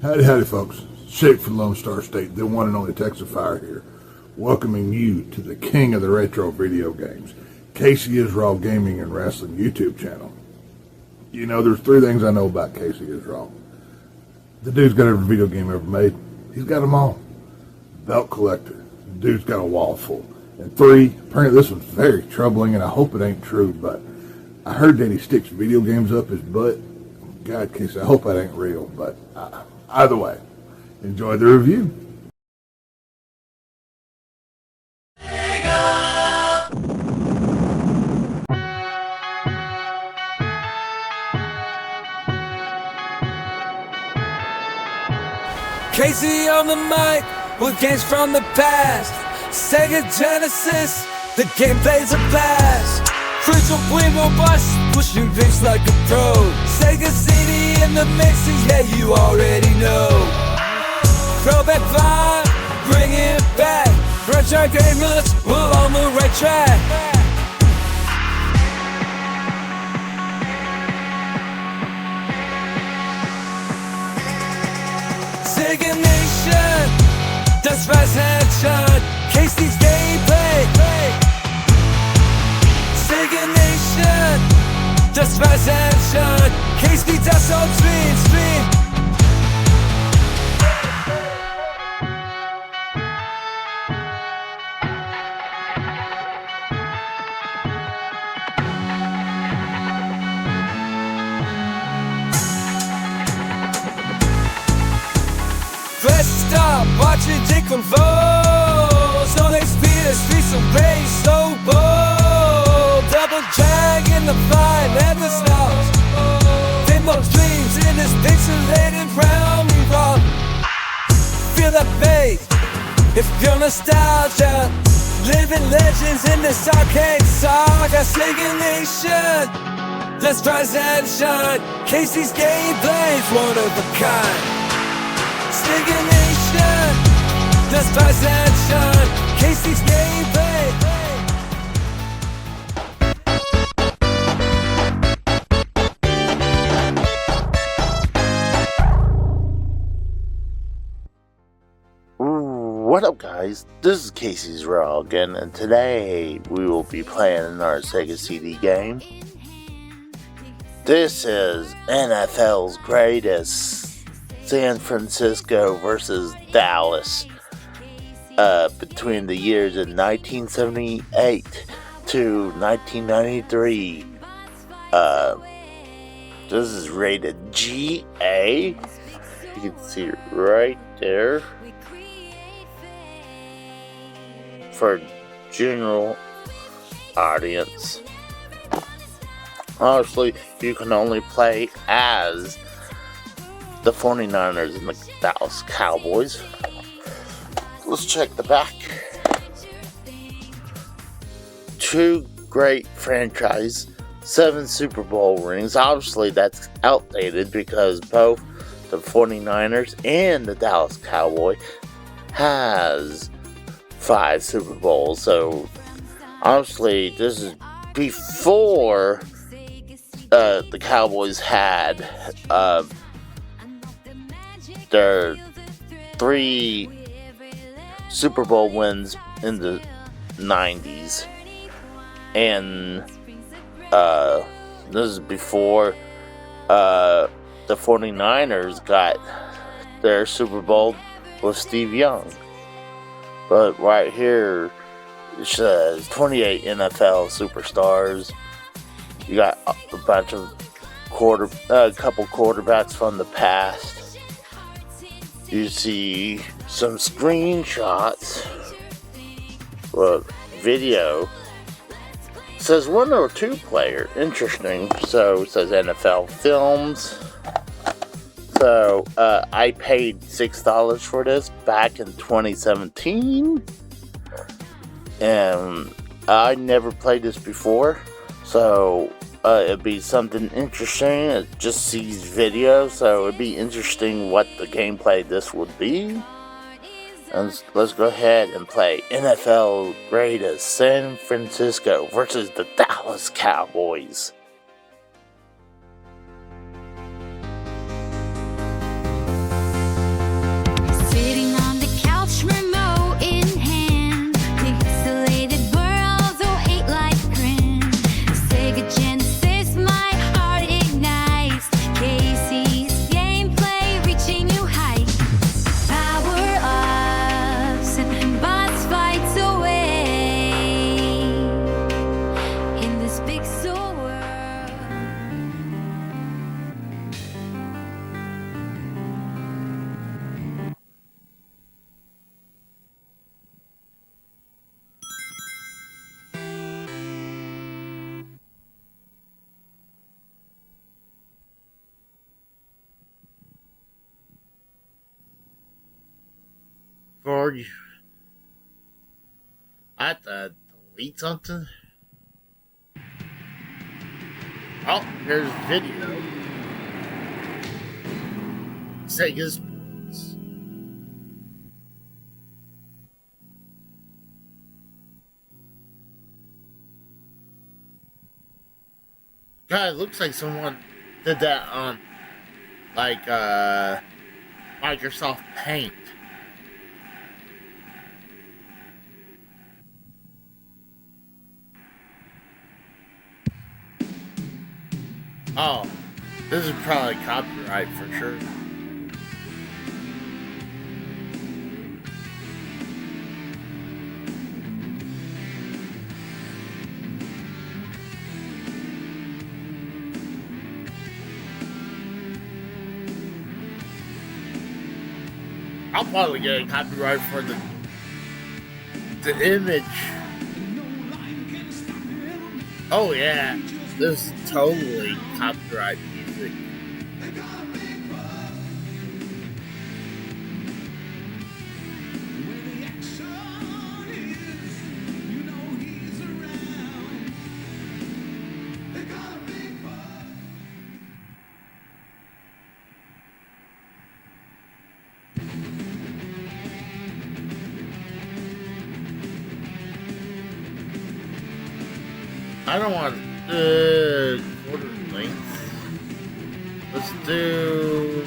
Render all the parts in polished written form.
Howdy, folks. Shake from Lone Star State, the one and only Texafier here, welcoming you to the king of the retro video games, Casey Israel Gaming and Wrestling YouTube channel. You know, there's three things I know about Casey Israel. The dude's got every video game ever made. He's got them all. Belt collector. The dude's got a wall full. And three, apparently this one's very troubling, and I hope it ain't true, but I heard that he sticks video games up his butt. God, Casey, I hope that ain't real, but either way, enjoy the review. Casey on the mic with games from the past. Sega Genesis, the gameplay's a blast. Crucial, clean, robust, pushing things like a pro. Sega CD in the mix, and yeah, you already know. Throwback vibe, bring it back. Retro gamers, we're on the right track. Sega Nation, that's Rise Action, Casey's gameplay. Sega Nation, that's Rise Action, Casey does on stream. Press stop, watch it decompose. On speed, the streets of rage so bold. Double drag in the fire, never stops. Demo dreams in this pixelated realm we rock. Feel the bass, if you're nostalgia. Living legends in this arcade saga. Sega Nation, let's rise and shine. Casey's gameplay's one of a kind. Sega Nation, let's rise and shine. Casey's gameplay. What up, guys? This is Casey's Raw again, and today we will be playing our Sega CD game. This is NFL's greatest. San Francisco versus Dallas between the years of 1978 to 1993. This is rated GA. You can see it right there for general audience. Obviously, you can only play as the 49ers and the Dallas Cowboys. Let's check the back. Two great franchise, 7 Super Bowl rings. Obviously that's outdated because both the 49ers and the Dallas Cowboy has 5 Super Bowls. So obviously this is before the Cowboys had their 3 Super Bowl wins in the 90s, and this is before the 49ers got their Super Bowl with Steve Young. But right here it says 28 NFL superstars. You got a bunch of couple quarterbacks from the past. You see some screenshots, video. It says 1 or 2 player. Interesting. So it says NFL Films. So I paid $6 for this back in 2017, and I never played this before. So it'd be something interesting. It just sees video, so it'd be interesting what the gameplay this would be. And let's go ahead and play NFL greatest San Francisco versus the Dallas Cowboys. Discord. I have to delete something. Oh, here's video. Sega's. God, it looks like someone did that on, like, Microsoft Paint. Oh, this is probably copyright for sure. I'll probably get a copyright for the image. Oh yeah, this is totally copyright music. I don't want quarter length. Let's do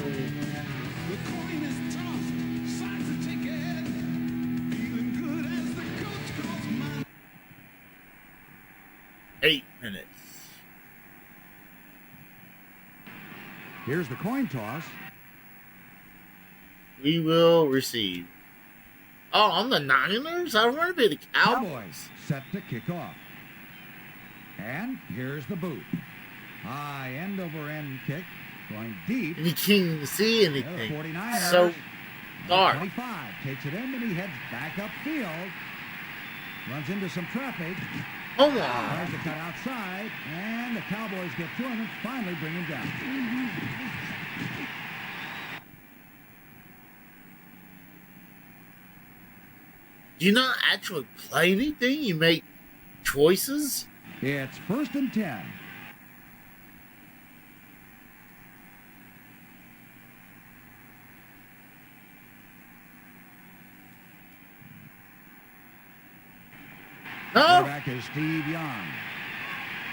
8 minutes. Here's the coin toss. We will receive. Oh, I'm the Niners? I want to be the Cowboys. Set to kick off. And here's the boot. High end over end kick. Going deep. You can't see anything. 49ers. So dark. 25 takes it in and he heads back upfield. Runs into some traffic. Oh my. Tries to cut outside. And the Cowboys get to him and finally bring him down. Do you not actually play anything? You make choices? It's 1st and 10. No. Quarterback is Steve Young.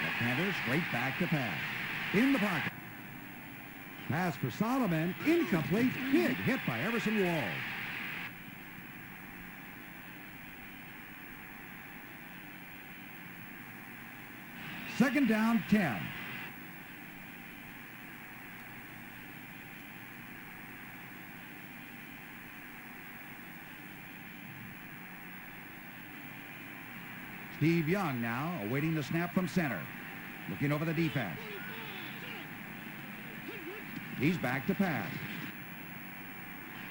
Left-hander straight back to pass. In the pocket. Pass for Solomon. Incomplete. Big hit by Everson Walls. Second down, 10. Steve Young now awaiting the snap from center. Looking over the defense. He's back to pass.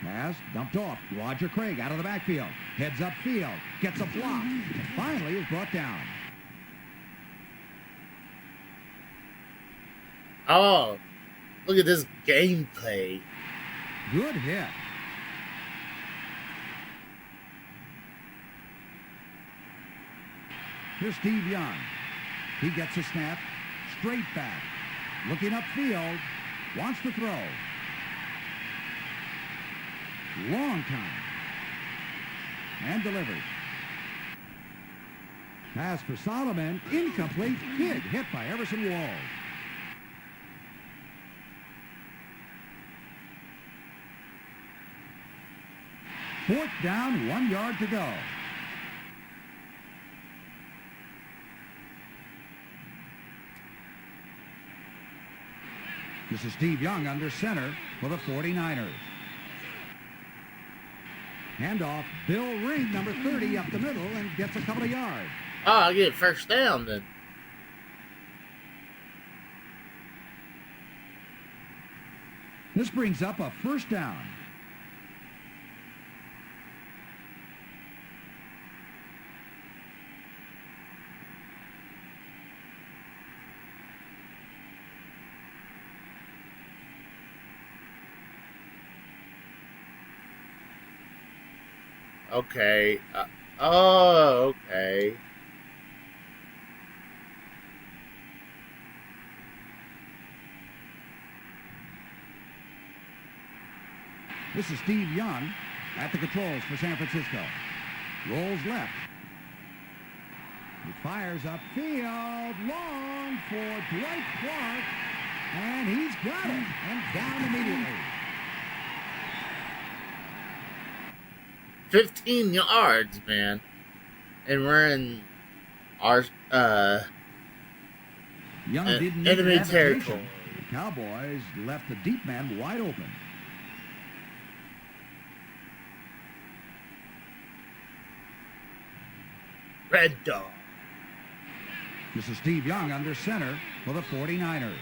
Pass dumped off. Roger Craig out of the backfield. Heads upfield. Gets a block. And finally is brought down. Oh, look at this gameplay. Good hit. Here's Steve Young. He gets a snap. Straight back. Looking upfield. Wants to throw. Long time. And delivers. Pass for Solomon. Incomplete. Big hit by Everson Walls. Fourth down, 1 yard to go. This is Steve Young under center for the 49ers. Handoff, Bill Ring, number 30, up the middle and gets a couple of yards. Oh, I get first down then. This brings up a first down. Okay. Oh, okay. This is Steve Young at the controls for San Francisco. Rolls left. He fires upfield, long for Dwight Clark, and he's got it, and down immediately. 15 yards, man. And we're in our Young didn't need enemy an territory. adaptation. The Cowboys left the deep man wide open. Red Dog. This is Steve Young under center for the 49ers.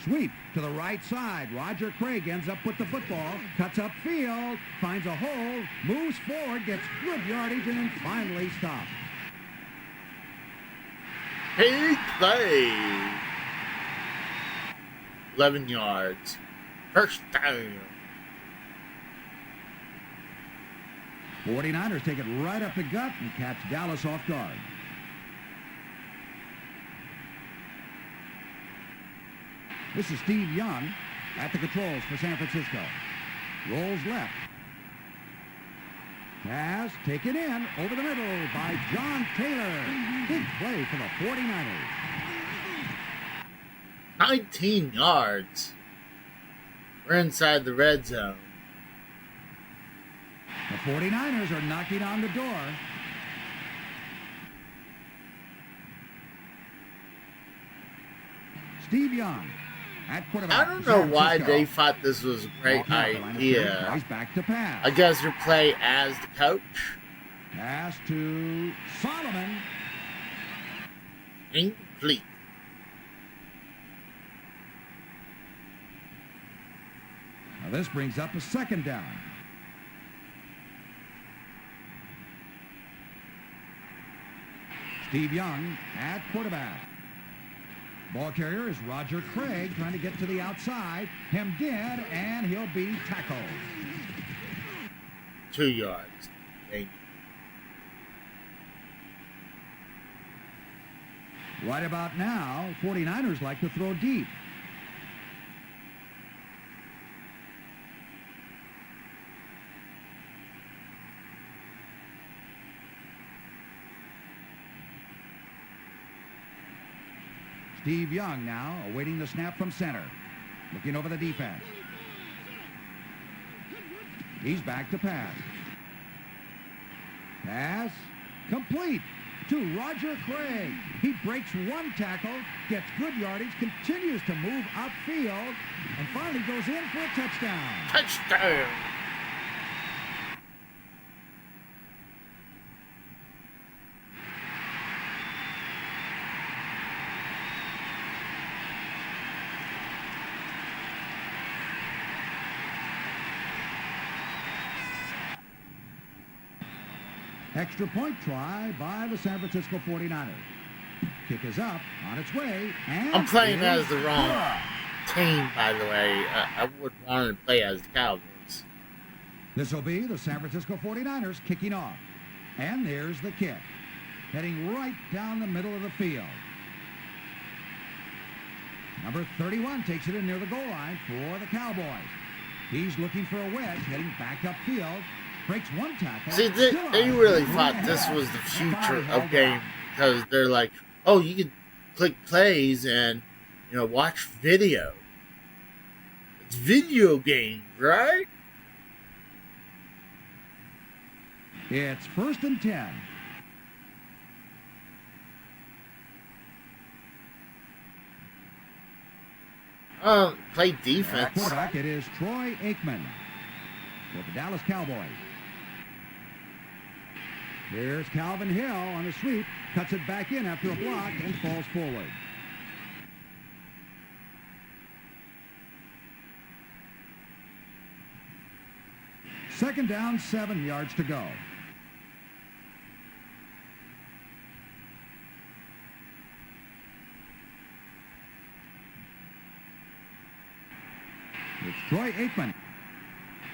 Sweep to the right side. Roger Craig ends up with the football, cuts upfield, finds a hole, moves forward, gets good yardage, and then finally stops. Big play. 11 yards. First down. 49ers take it right up the gut and catch Dallas off guard. This is Steve Young at the controls for San Francisco. Rolls left. Pass taken in over the middle by John Taylor. Big play for the 49ers. 19 yards. We're inside the red zone. The 49ers are knocking on the door. Steve Young at quarterback. I don't for know San why Francisco. they thought this was a great Off the line of scrimmage, idea. tries back to pass. I guess you play as the coach. Pass to Solomon. Incomplete. Now this brings up a second down. Steve Young at quarterback. Ball carrier is Roger Craig trying to get to the outside. Hemmed in, and he'll be tackled. 2 yards. Thank you. Right about now, 49ers like to throw deep. Steve Young now awaiting the snap from center. Looking over the defense. He's back to pass. Pass complete to Roger Craig. He breaks one tackle, gets good yardage, continues to move upfield, and finally goes in for a touchdown. Touchdown. Extra point try by the San Francisco 49ers. Kick is up, on its way, and I'm playing is as the wrong good. team, by the way. I would want to play as the Cowboys. This will be the San Francisco 49ers kicking off. And there's the kick. Heading right down the middle of the field. Number 31 takes it in near the goal line for the Cowboys. He's looking for a wedge, heading back upfield. Breaks one tackle. See, they really thought this was the future of game because they're like, oh, you can click plays and, you know, watch video. It's video games, right? It's 1st and 10. Play At defense. quarterback, it is Troy Aikman for the Dallas Cowboys. Here's Calvin Hill on the sweep, cuts it back in after a block and falls forward. Second down, 7 yards to go. It's Troy Aikman.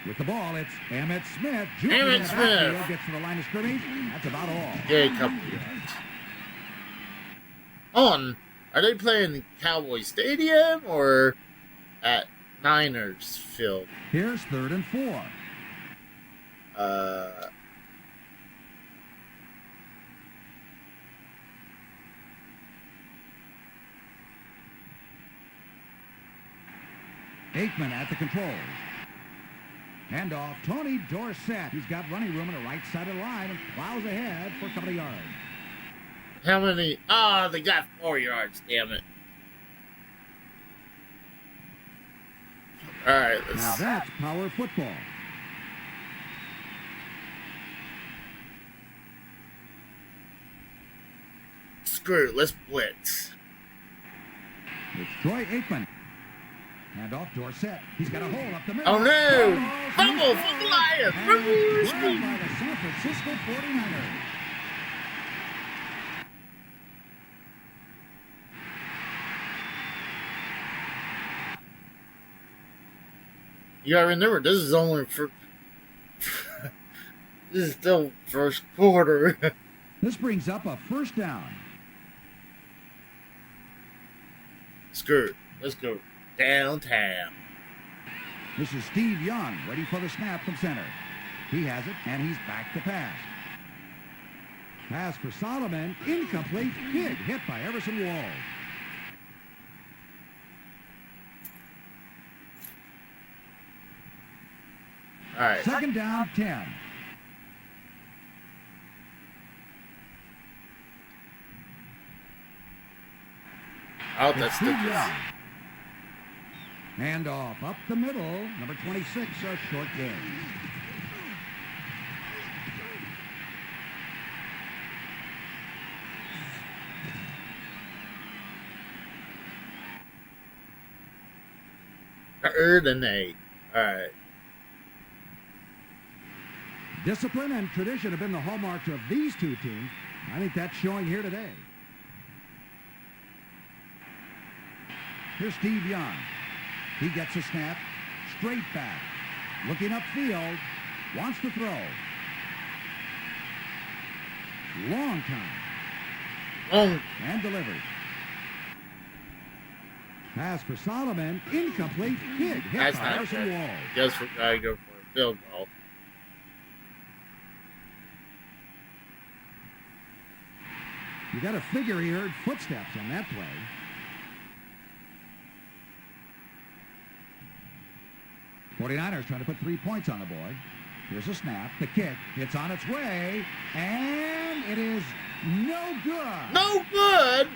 With the ball, it's Emmett Smith. Emmett Smith gets to the line of scrimmage. That's about all. Yeah, a couple yards. Are they playing Cowboy Stadium or at Niners Field? Here's 3rd and 4. Aikman at the controls. Handoff, Tony Dorsett. He's got running room on the right side of the line and plows ahead for a couple of yards. How many? They got 4 yards, damn it. Alright, Now that's power football. Screw it, let's blitz. It's Troy Aikman. Hand off Dorsett. He's got a hole up the middle. Oh no! Fumble for the Lions! Grabbed by the San Francisco 49ers. You gotta remember, this is only for... this is still first quarter. This brings up a 1st down. Screw it, let's go downtown. This is Steve Young, ready for the snap from center. He has it, and he's back to pass. Pass for Solomon, incomplete, big hit by Everson Walls. All right. 2nd down, 10. Oh, that's Steve the... Young. Hand off up the middle. Number 26, a short game. Third and 8. All right. Discipline and tradition have been the hallmarks of these two teams. I think that's showing here today. Here's Steve Young. He gets a snap. Straight back. Looking upfield. Wants to throw. Long time. And delivers. Pass for Solomon. Incomplete. Big hit That's by not Harrison good. Walls. Just gotta go for a field goal. You got to figure he heard footsteps on that play. '49ers trying to put 3 points on the board. Here's a snap. The kick. It's on its way. And it is no good. No good!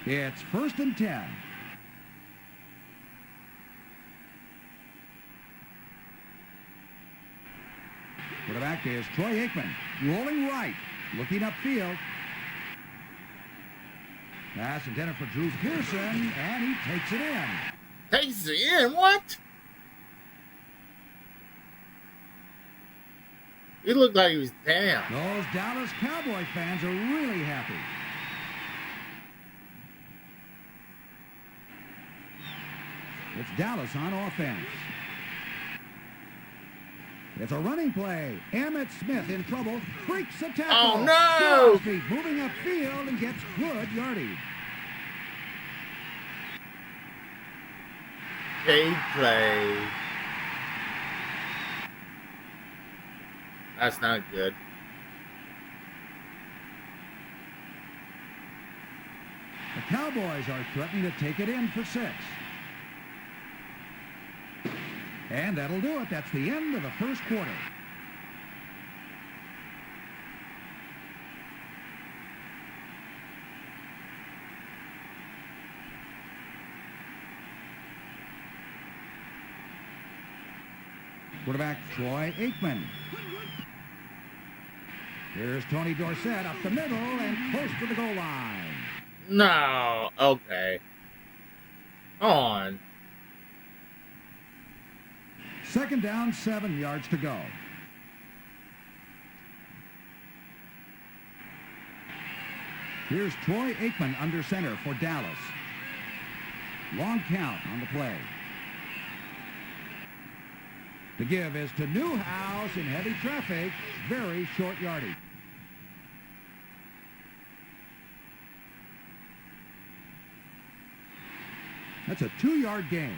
It's 1st and 10. Quarterback is Troy Aikman. Rolling right. Looking upfield. Pass intended for Drew Pearson, and he takes it in. Takes it in? What? He looked like he was down. Those Dallas Cowboy fans are really happy. It's Dallas on offense. It's a running play. Emmett Smith in trouble. Breaks the tackle. Oh, no! Crosby moving upfield and gets good yardage. Big play. That's not good. The Cowboys are threatening to take it in for 6. And that'll do it. That's the end of the first quarter. Quarterback Troy Aikman. Here's Tony Dorsett up the middle and close to the goal line. No. Okay. On. 2nd down, 7 yards to go. Here's Troy Aikman under center for Dallas. Long count on the play. The give is to Newhouse in heavy traffic. Very short yardage. That's a 2-yard gain.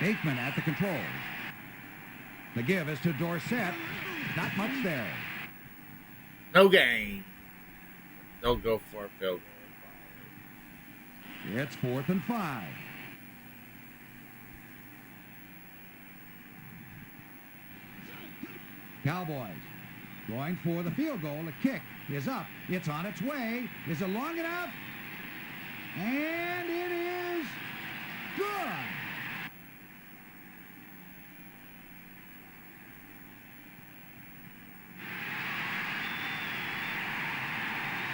Aikman at the controls. The give is to Dorsett. Not much there. No gain. They'll go for a field goal. It's 4th and 5. Cowboys going for the field goal. The kick is up. It's on its way. Is it long enough? And it is good.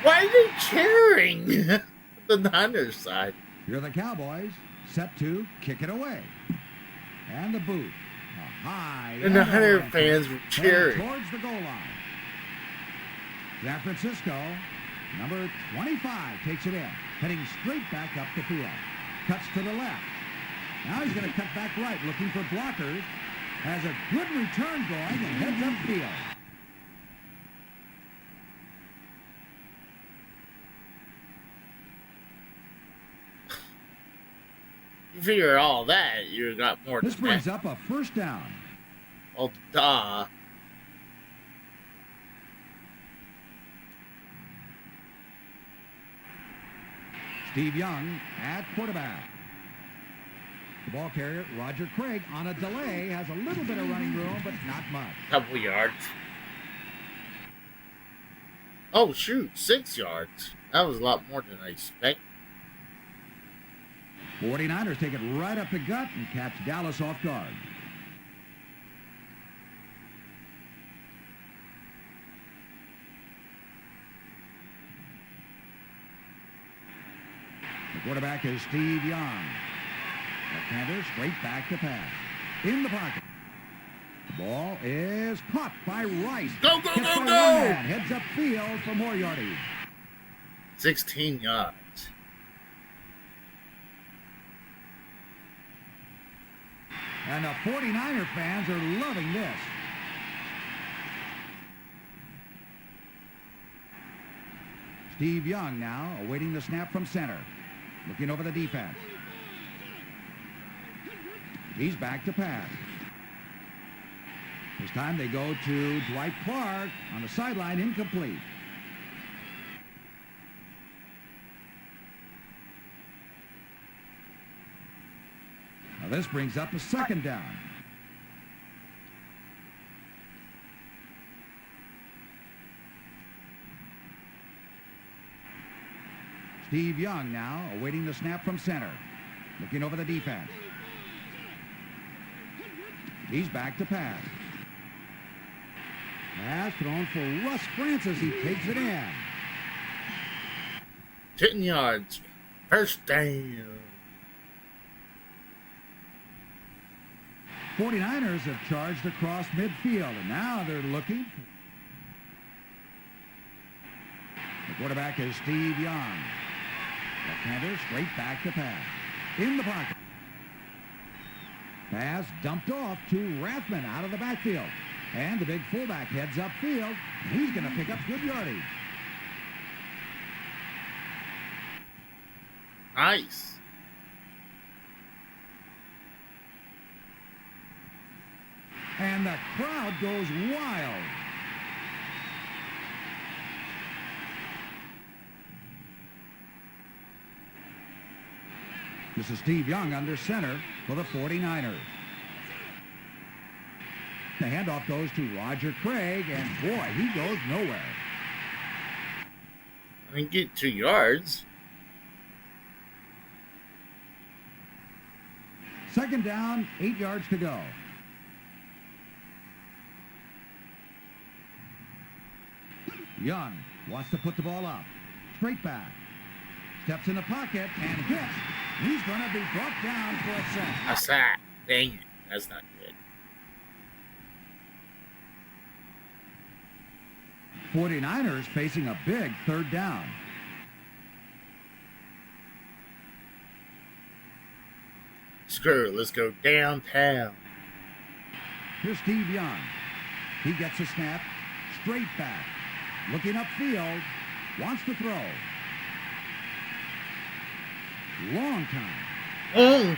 Why are they cheering? The Niners side. Here are the Cowboys set to kick it away. And the boot. A high. And the Niner fans were cheering. Towards the goal line. San Francisco, number 25, takes it in. Heading straight back up the field. Cuts to the left. Now he's going to cut back right, looking for blockers. Has a good return going and heads upfield. You figure all that, you got more. This brings up a first down. Oh, duh. Steve Young at quarterback. The ball carrier, Roger Craig, on a delay, has a little bit of running room, but not much. Couple yards. Oh, shoot, 6 yards. That was a lot more than I expected. 49ers take it right up the gut and catch Dallas off guard. The quarterback is Steve Young. Left-hander straight back to pass. In the pocket. The ball is caught by Rice. Go, go, Gets go, by go! one man. Heads upfield for more yardage. 16 yards. And the 49er fans are loving this. Steve Young now awaiting the snap from center. Looking over the defense. He's back to pass. This time they go to Dwight Clark on the sideline, incomplete. Now this brings up a second down. Steve Young now awaiting the snap from center. Looking over the defense. He's back to pass. Pass thrown for Russ Francis. He takes it in. 10 yards. First down. 49ers have charged across midfield, and now they're looking. The quarterback is Steve Young. Left-hander straight back to pass. In the pocket. Pass dumped off to Rathman out of the backfield. And the big fullback heads upfield. He's going to pick up good yardage. Nice. And the crowd goes wild. This is Steve Young under center for the 49ers. The handoff goes to Roger Craig, and boy, he goes nowhere. I mean, get 2 yards. Second down, 8 yards to go. Young wants to put the ball up. Straight back. Steps in the pocket and hits. He's going to be brought down for a sack. A sack. Dang it. That's not good. 49ers facing a big third down. Screw it, let's go downtown. Here's Steve Young. He gets a snap. Straight back. Looking upfield. Wants to throw. Long time.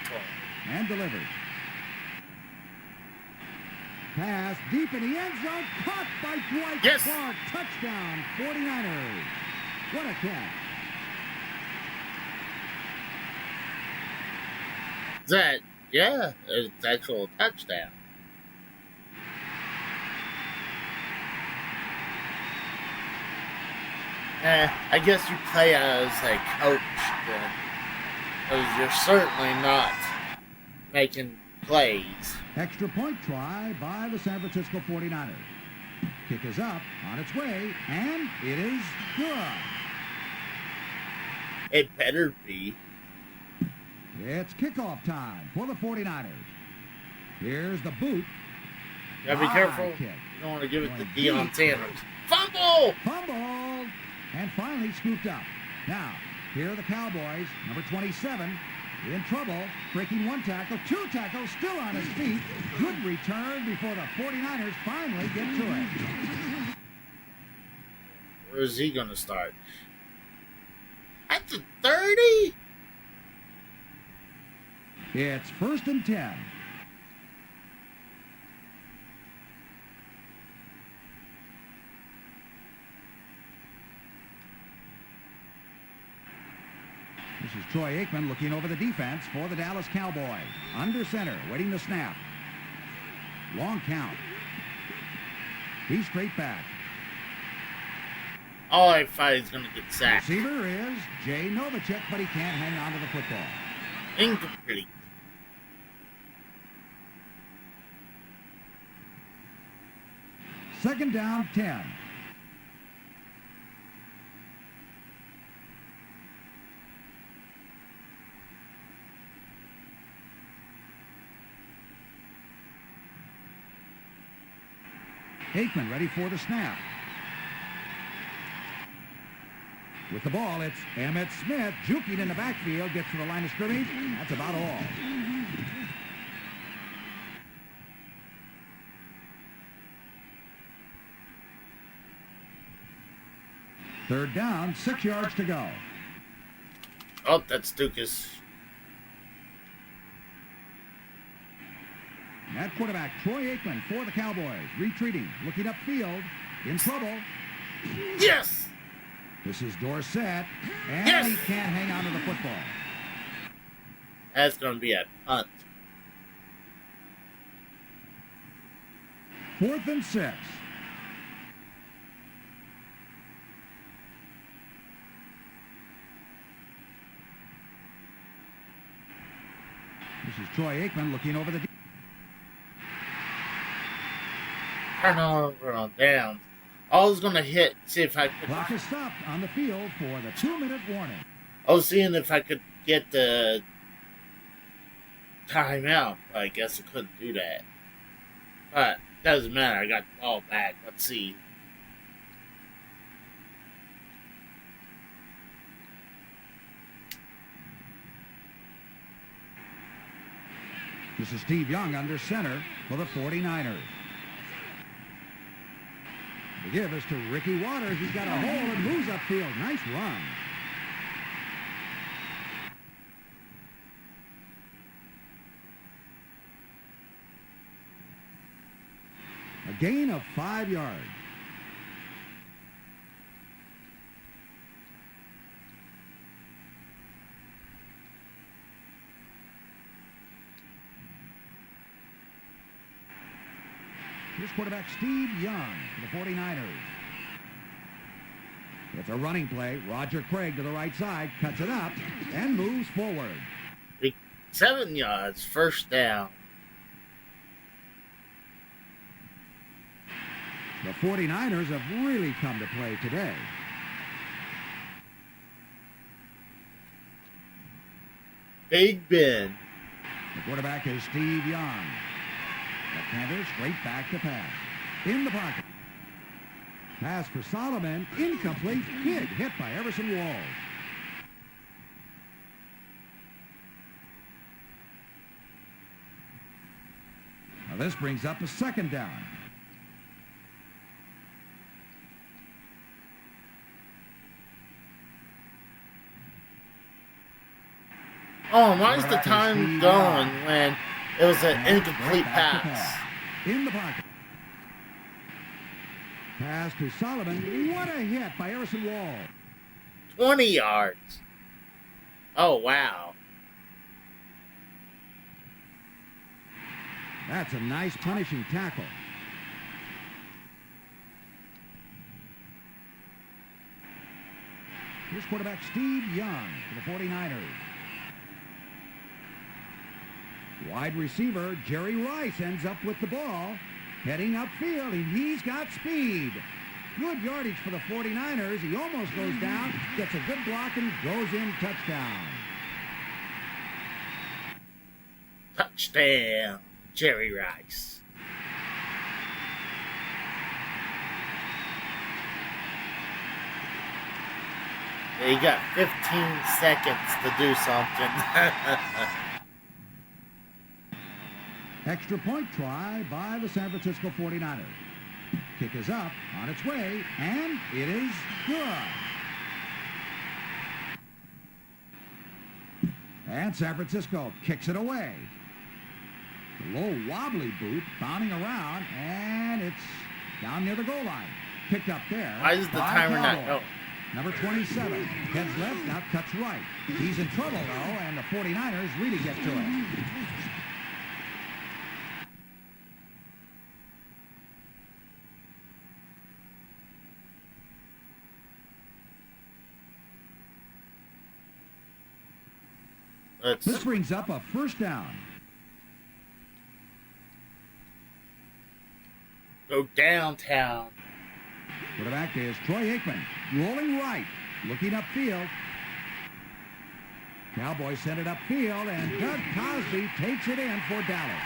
And delivers. Pass deep in the end zone. Caught by Dwight Clark. Touchdown, 49ers. What a catch. It's actual touchdown. I guess you play as a coach then, because you're certainly not making plays. Extra point try by the San Francisco 49ers. Kick is up, on its way, and it is good. It better be. It's kickoff time for the 49ers. Here's the boot. Gotta be careful. Kick. You don't want to give it to Deion Sanders. Fumble! Fumbled! And finally scooped up. Now, here are the Cowboys. Number 27 in trouble. Breaking one tackle, two tackles, still on his feet. Good return before the 49ers finally get to it. Where is he going to start? At the 30? It's 1st and 10. This is Troy Aikman looking over the defense for the Dallas Cowboys. Under center, waiting the snap. Long count. He's straight back. All I fight is going to get sacked. Receiver is Jay Novacek, but he can't hang on to the football. Incomplete. Second down, 10. Aikman ready for the snap. With the ball, it's Emmitt Smith juking in the backfield, gets to the line of scrimmage. That's about all. Third down, 6 yards to go. Oh, that's Dukas. At quarterback, Troy Aikman for the Cowboys. Retreating, looking upfield, in trouble. Yes! This is Dorsett, and Yes! he can't hang on to the football. That's going to be a punt. 4th and 6. This is Troy Aikman looking over the... Turn over on down. I was going to hit, see if I could... Clock is stopped on the field for the 2-minute warning. I was seeing if I could get the timeout, but I guess I couldn't do that. But doesn't matter, I got the ball back. Let's see. This is Steve Young under center for the 49ers. The give is to Ricky Waters. He's got a hole and moves upfield. Nice run. A gain of 5 yards. Here's quarterback Steve Young for the 49ers. It's a running play. Roger Craig to the right side, cuts it up, and moves forward. 7 yards, first down. The 49ers have really come to play today. Big Ben. The quarterback is Steve Young. Left-hander straight back to pass. In the pocket. Pass for Solomon. Incomplete. Big hit by Everson Walls. Now this brings up a second down. Oh, why is the time going when it was an incomplete pass? In the pocket. Pass to Solomon. What a hit by Everson Wall. 20 yards. Oh, wow. That's a nice punishing tackle. Here's quarterback Steve Young for the 49ers. Wide receiver Jerry Rice ends up with the ball, heading upfield, and he's got speed. Good yardage for the 49ers. He almost goes down, gets a good block, and goes in. Touchdown. Touchdown, Jerry Rice. You got 15 seconds to do something. Extra point try by the San Francisco 49ers. Kick is up, on its way, and it is good. And San Francisco kicks it away. The low wobbly boot bounding around, and it's down near the goal line. Picked up there. Why is the timer not going? Number 27, heads left, now cuts right. He's in trouble, though, and the 49ers really get to him. This brings up a first down. Go downtown. Quarterback is Troy Aikman, rolling right, looking upfield. Cowboys send it upfield, and Doug Cosby takes it in for Dallas.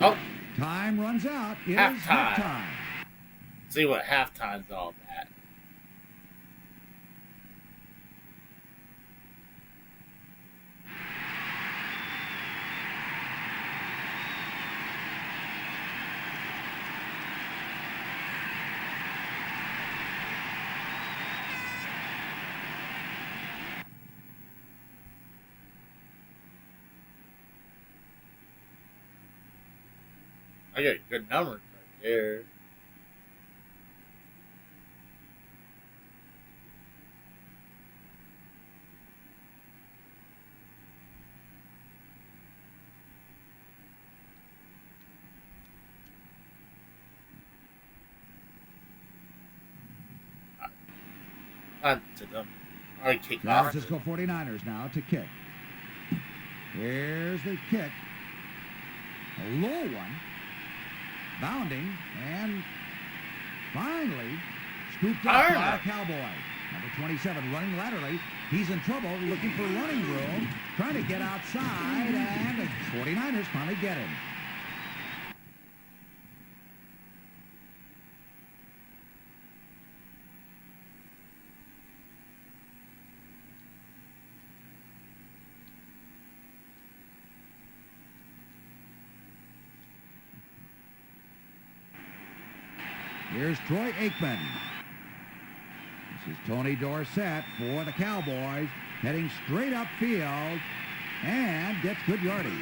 Oh. Time runs out. It is halftime. See what halftime's all about. I got good numbers right there. To them. I kick San Francisco 49ers now to kick. Here's the kick. A low one. Bounding and finally scooped up by a Cowboy. Number 27 running laterally. He's in trouble, looking for running room, trying to get outside, and the 49ers finally get him. Here's Troy Aikman. This is Tony Dorsett for the Cowboys, heading straight upfield and gets good yardage.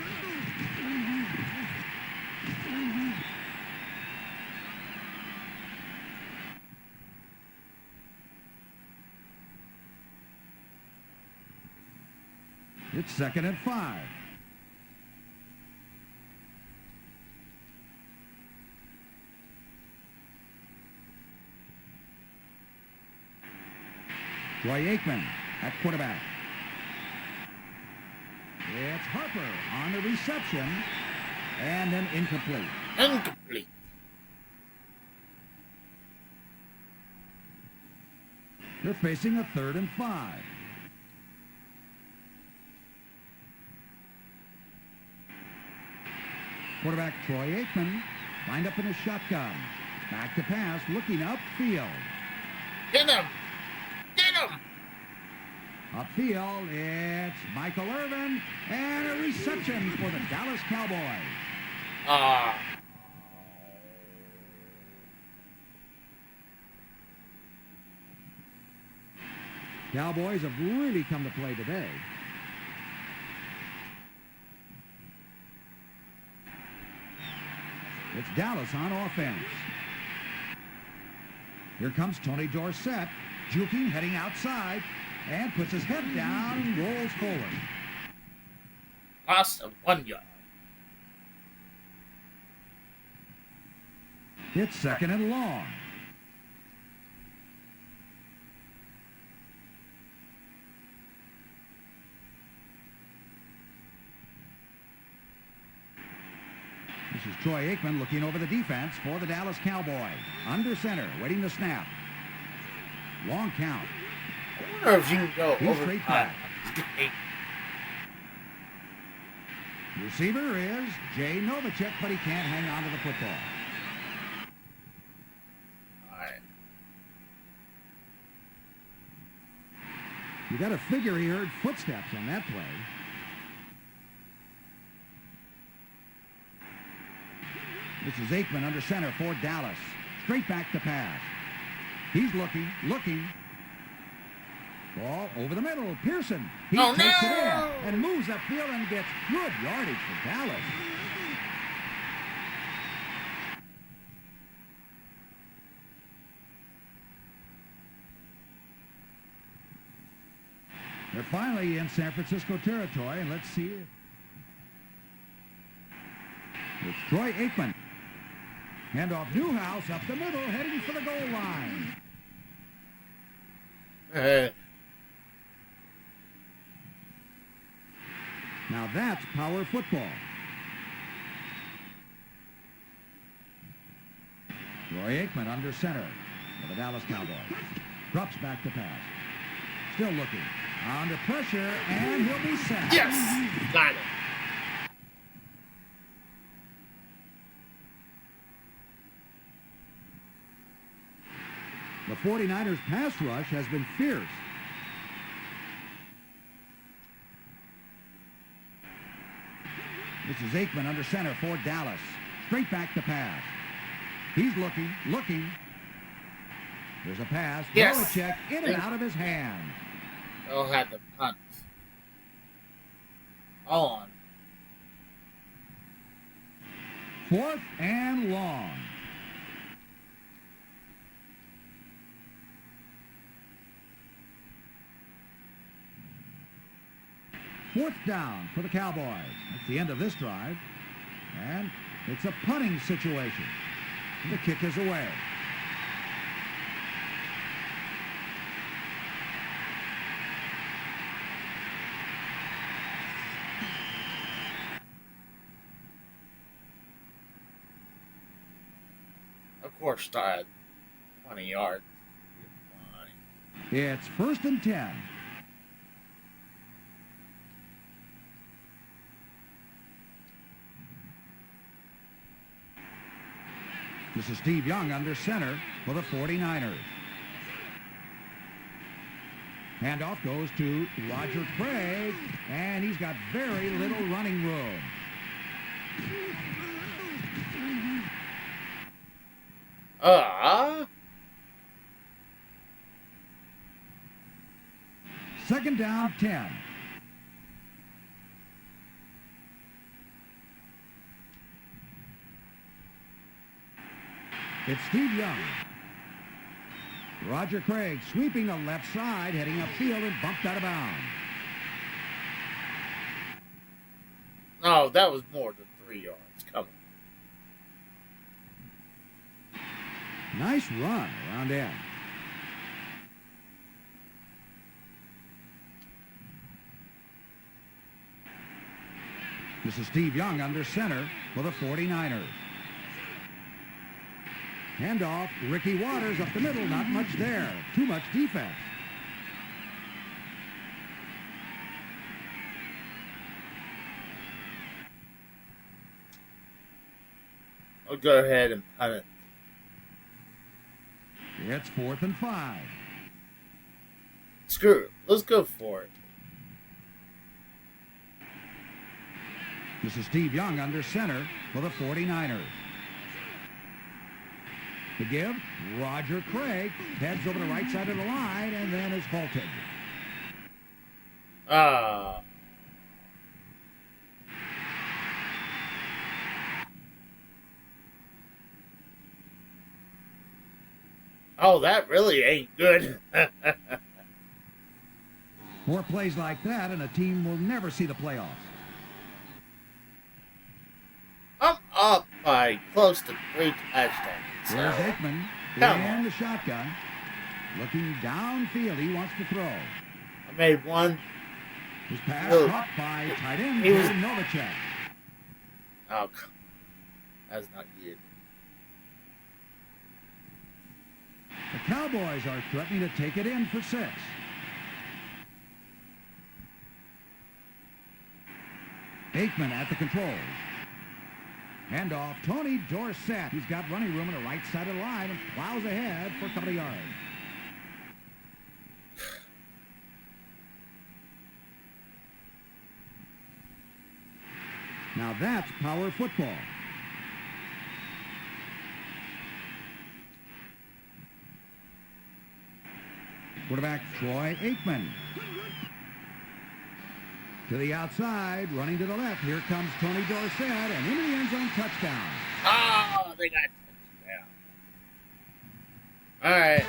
It's 2nd and 5. Troy Aikman at quarterback. It's Harper on the reception, and then incomplete. Incomplete. They're facing a 3rd and 5. Quarterback Troy Aikman lined up in a shotgun. Back to pass, looking upfield. Get him! Get him! Upfield, it's Michael Irvin, and a reception for the Dallas Cowboys. Cowboys have really come to play today. It's Dallas on offense. Here comes Tony Dorsett, juking, heading outside, and puts his head down and rolls forward. Loss of 1 yard. It's second and long. This is Troy Aikman looking over the defense for the Dallas Cowboys. Under center, waiting the snap. Long count. I wonder if you can go He's over straight back. Receiver is Jay Novacek, but he can't hang on to the football. Alright. You got to figure he heard footsteps on that play. This is Aikman under center for Dallas. Straight back to pass. He's looking. Ball over the middle. Pearson. He takes it in and moves upfield and gets good yardage for Dallas. They're finally in San Francisco territory, and let's see it. It's Troy Aikman. Handoff Newhouse up the middle, heading for the goal line. Now that's power football. Troy Aikman under center for the Dallas Cowboys. Drops back to pass. Still looking. Under pressure, and he'll be sacked. Yes! Got it. The 49ers pass rush has been fierce. This is Aikman under center for Dallas. Straight back to pass. He's looking. There's a pass. Yes. Belichick in and out of his hand. They'll have the punt. On. 4th and long. Fourth down for the Cowboys. That's the end of this drive. And it's a punting situation. The kick is away. Of course, died 20 yards. It's 1st and 10. This is Steve Young under center for the 49ers. Handoff goes to Roger Craig, and he's got very little running room. Second down, 10. It's Steve Young. Roger Craig sweeping the left side, heading upfield and bumped out of bounds. No, that was more than 3 yards. Come on. Nice run around end. This is Steve Young under center for the 49ers. Handoff, Ricky Waters up the middle, not much there. Too much defense. I'll go ahead and punt it. It's 4th and 5. Screw it. Let's go for it. This is Steve Young under center for the 49ers. To give, Roger Craig heads over the right side of the line and then is halted. Oh, that really ain't good. More plays like that and a team will never see the playoffs. I'm up by close to 3 touchdowns. Here's Aikman in the shotgun. Looking downfield, he wants to throw. I made one. His pass caught by tight end Novacek. Oh, that's not good. The Cowboys are threatening to take it in for 6. Aikman at the controls. Handoff, Tony Dorsett. He's got running room on the right side of the line and plows ahead for a couple of yards. Now that's power football. Quarterback Troy Aikman. To the outside, running to the left. Here comes Tony Dorsett, and into the end zone, touchdown. Oh, they got touchdown. All right.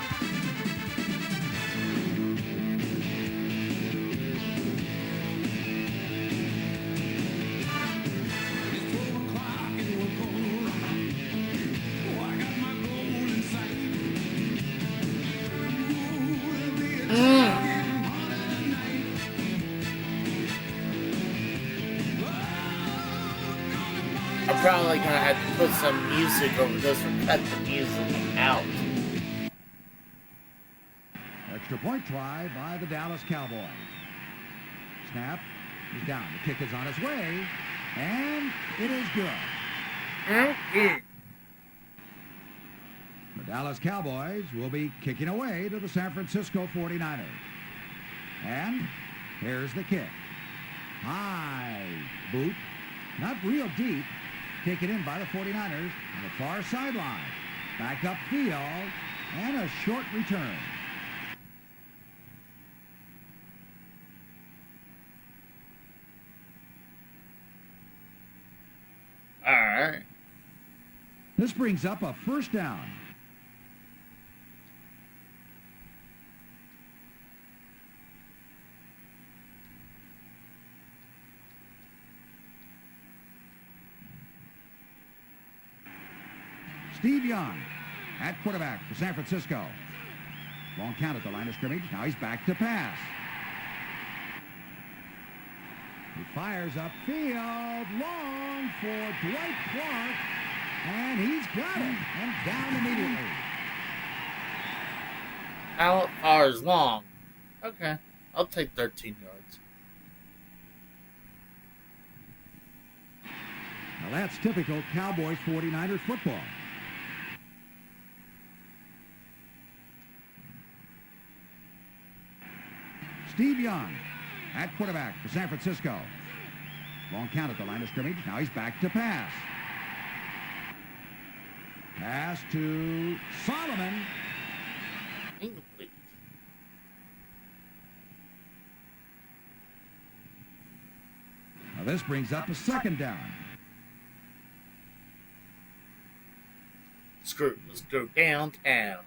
I'm probably gonna have to put some music over this or cut the music out. Extra point try by the Dallas Cowboys. Snap is down. The kick is on its way, and it is good. The Dallas Cowboys will be kicking away to the San Francisco 49ers. And here's the kick. High boot, not real deep. Taken in by the 49ers on the far sideline. Back up field, and a short return. All right. This brings up a first down. Steve Young at quarterback for San Francisco. Long count at the line of scrimmage. Now he's back to pass. He fires upfield, long for Dwight Clark, and he's got it, and down immediately. How far is long? Okay, I'll take 13 yards. Now that's typical Cowboys 49ers football. Steve Young at quarterback for San Francisco. Long count at the line of scrimmage. Now he's back to pass. Pass to Solomon. Incomplete. Now this brings up a second down. Screw it. Let's go downtown.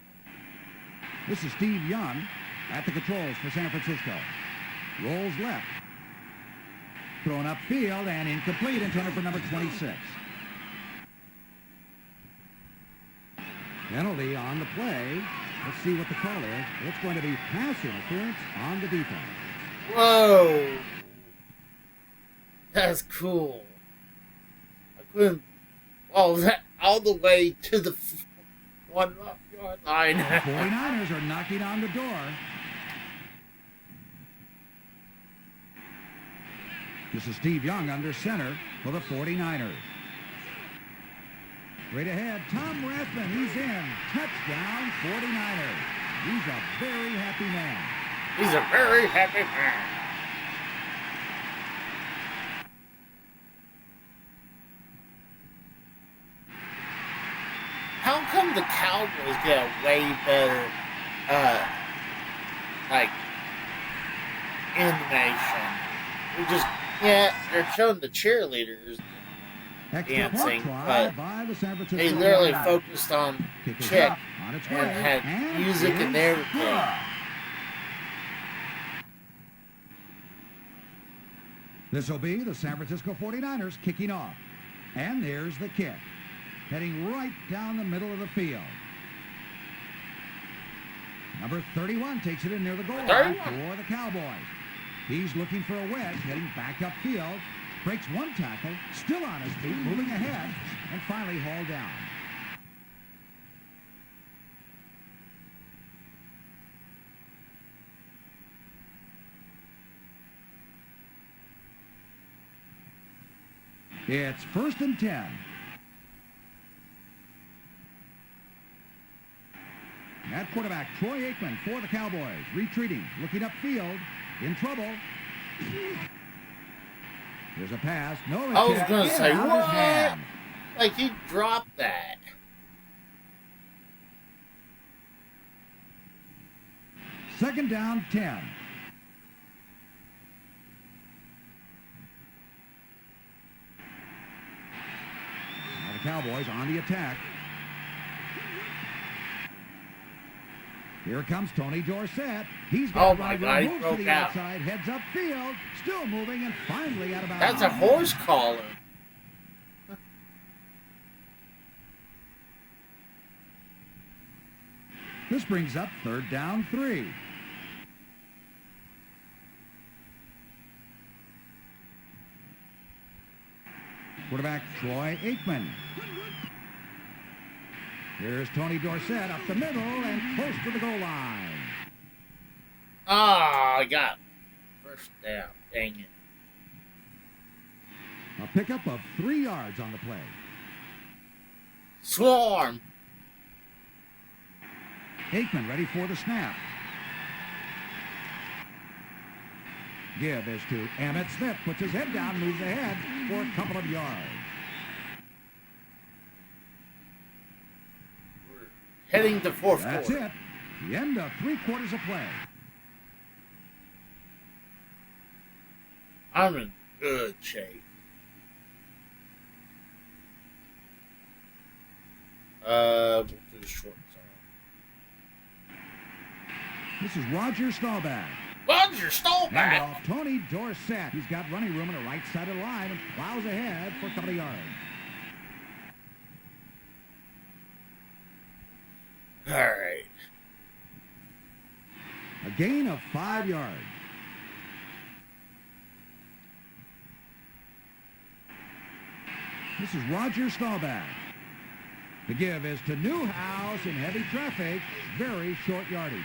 This is Steve Young at the controls for San Francisco. Rolls left. Thrown upfield and incomplete, intended for number 26. Penalty on the play. Let's see what the call is. It's going to be pass interference on the defense. Whoa. That's cool. I couldn't follow that all the way to the 1 yard line. 49ers are knocking on the door. This is Steve Young under center for the 49ers. Straight ahead, Tom Rathman, he's in. Touchdown, 49ers. He's a very happy man. He's a very happy man. How come the Cowboys get a way better, like, animation? We just, yeah, they're showing the cheerleaders dancing, but they literally focused on the chick and had music and everything. This will be the San Francisco 49ers kicking off. And there's the kick. Heading right down the middle of the field. Number 31 takes it in near the goal line for the Cowboys. He's looking for a wedge, heading back upfield. Breaks one tackle, still on his feet, moving ahead, and finally hauled down. It's 1st and 10. At quarterback, Troy Aikman for the Cowboys. Retreating, looking upfield, in trouble. There's a pass. No, I was going to say, what? Like, he dropped that. Second down, 10. Now the Cowboys on the attack. Here comes Tony Dorsett. He's got moves to the outside, heads upfield, still moving, and finally out of bounds. That's a horse collar. This brings up 3rd down, 3. Quarterback Troy Aikman. Here's Tony Dorsett up the middle and close to the goal line. Oh, I got 1st down. Dang it. A pickup of 3 yards on the play. Swarm. Aikman ready for the snap. Give is to Emmitt Smith. Puts his head down, moves ahead for a couple of yards. Heading to 4th quarter. That's it. The end of 3 quarters of play. I'm in good shape. We'll do the short side. This is Roger Staubach. Roger Staubach! And off Tony Dorsett. He's got running room on the right side of the line and plows ahead for a couple of yards. All right. A gain of 5 yards. This is Roger Staubach. The give is to Newhouse in heavy traffic. Very short yardage.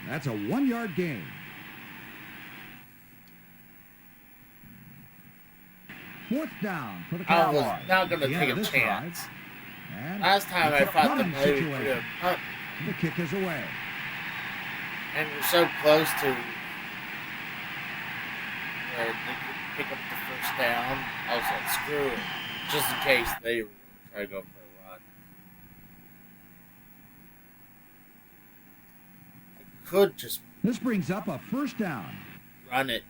That's a 1-yard gain. Fourth down for the Cowboys. I was not going to take a chance. Last time I thought the play would have punt. The kick is away. And we're so close to where they could pick up the 1st down. I was like, screw it. Just in case they were going to try to go for a run. I could just... This brings up a 1st down. Run it.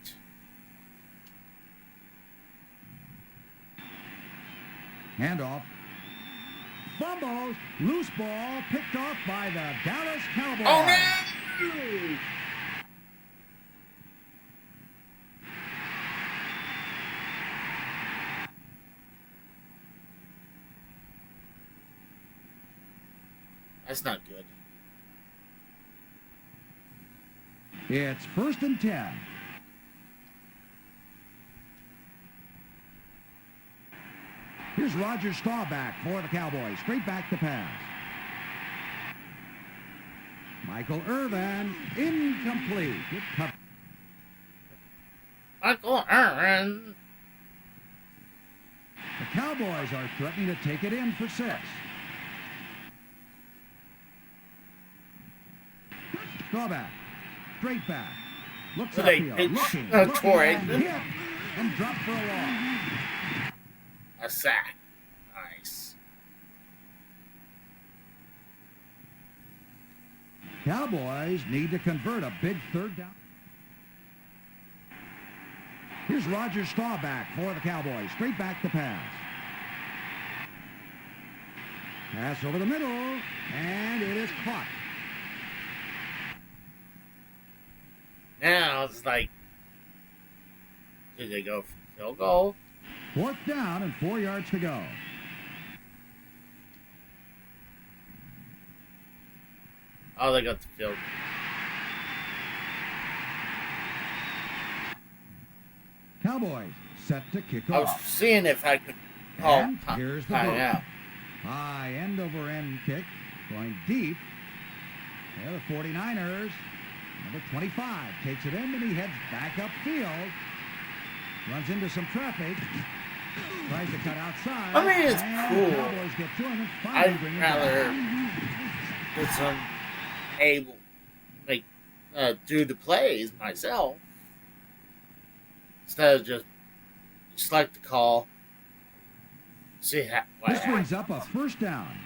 Handoff. Fumbles. Loose ball picked off by the Dallas Cowboys. Oh, no! That's not good. It's 1st and 10. Here's Roger Staubach for the Cowboys. Straight back to pass. Michael Irvin, incomplete. Good cover. Michael Aaron. The Cowboys are threatening to take it in for 6. Throwback. Straight back. Looks They upfield. pitch Looking Torrey. and hit. And dropped for a loss. A sack. Nice. Cowboys need to convert a big 3rd down. Here's Roger Staubach for the Cowboys. Straight back to pass. Pass over the middle, and it is caught. Now it's like, did they go for field goal? 4th down and 4 yards to go. Oh, they got the field goal. Cowboys set to kick I was off. seeing if I could call And here's the time ball. out. High end-over-end kick, going deep. Yeah, the 49ers, number 25, takes it in, and he heads back upfield. Runs into some traffic. Tries to cut outside. I mean, it's and cool. The Cowboys get to him and finally bring I'd it rather back. get some able make do the plays myself instead of just like the call. See how what This happens. brings up a 1st down.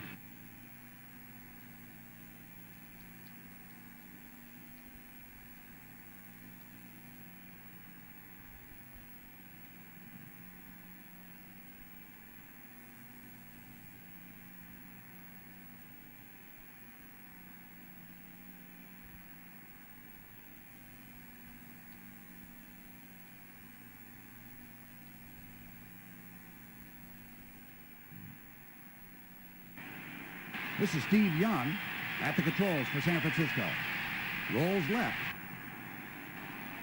This is Steve Young at the controls for San Francisco. Rolls left.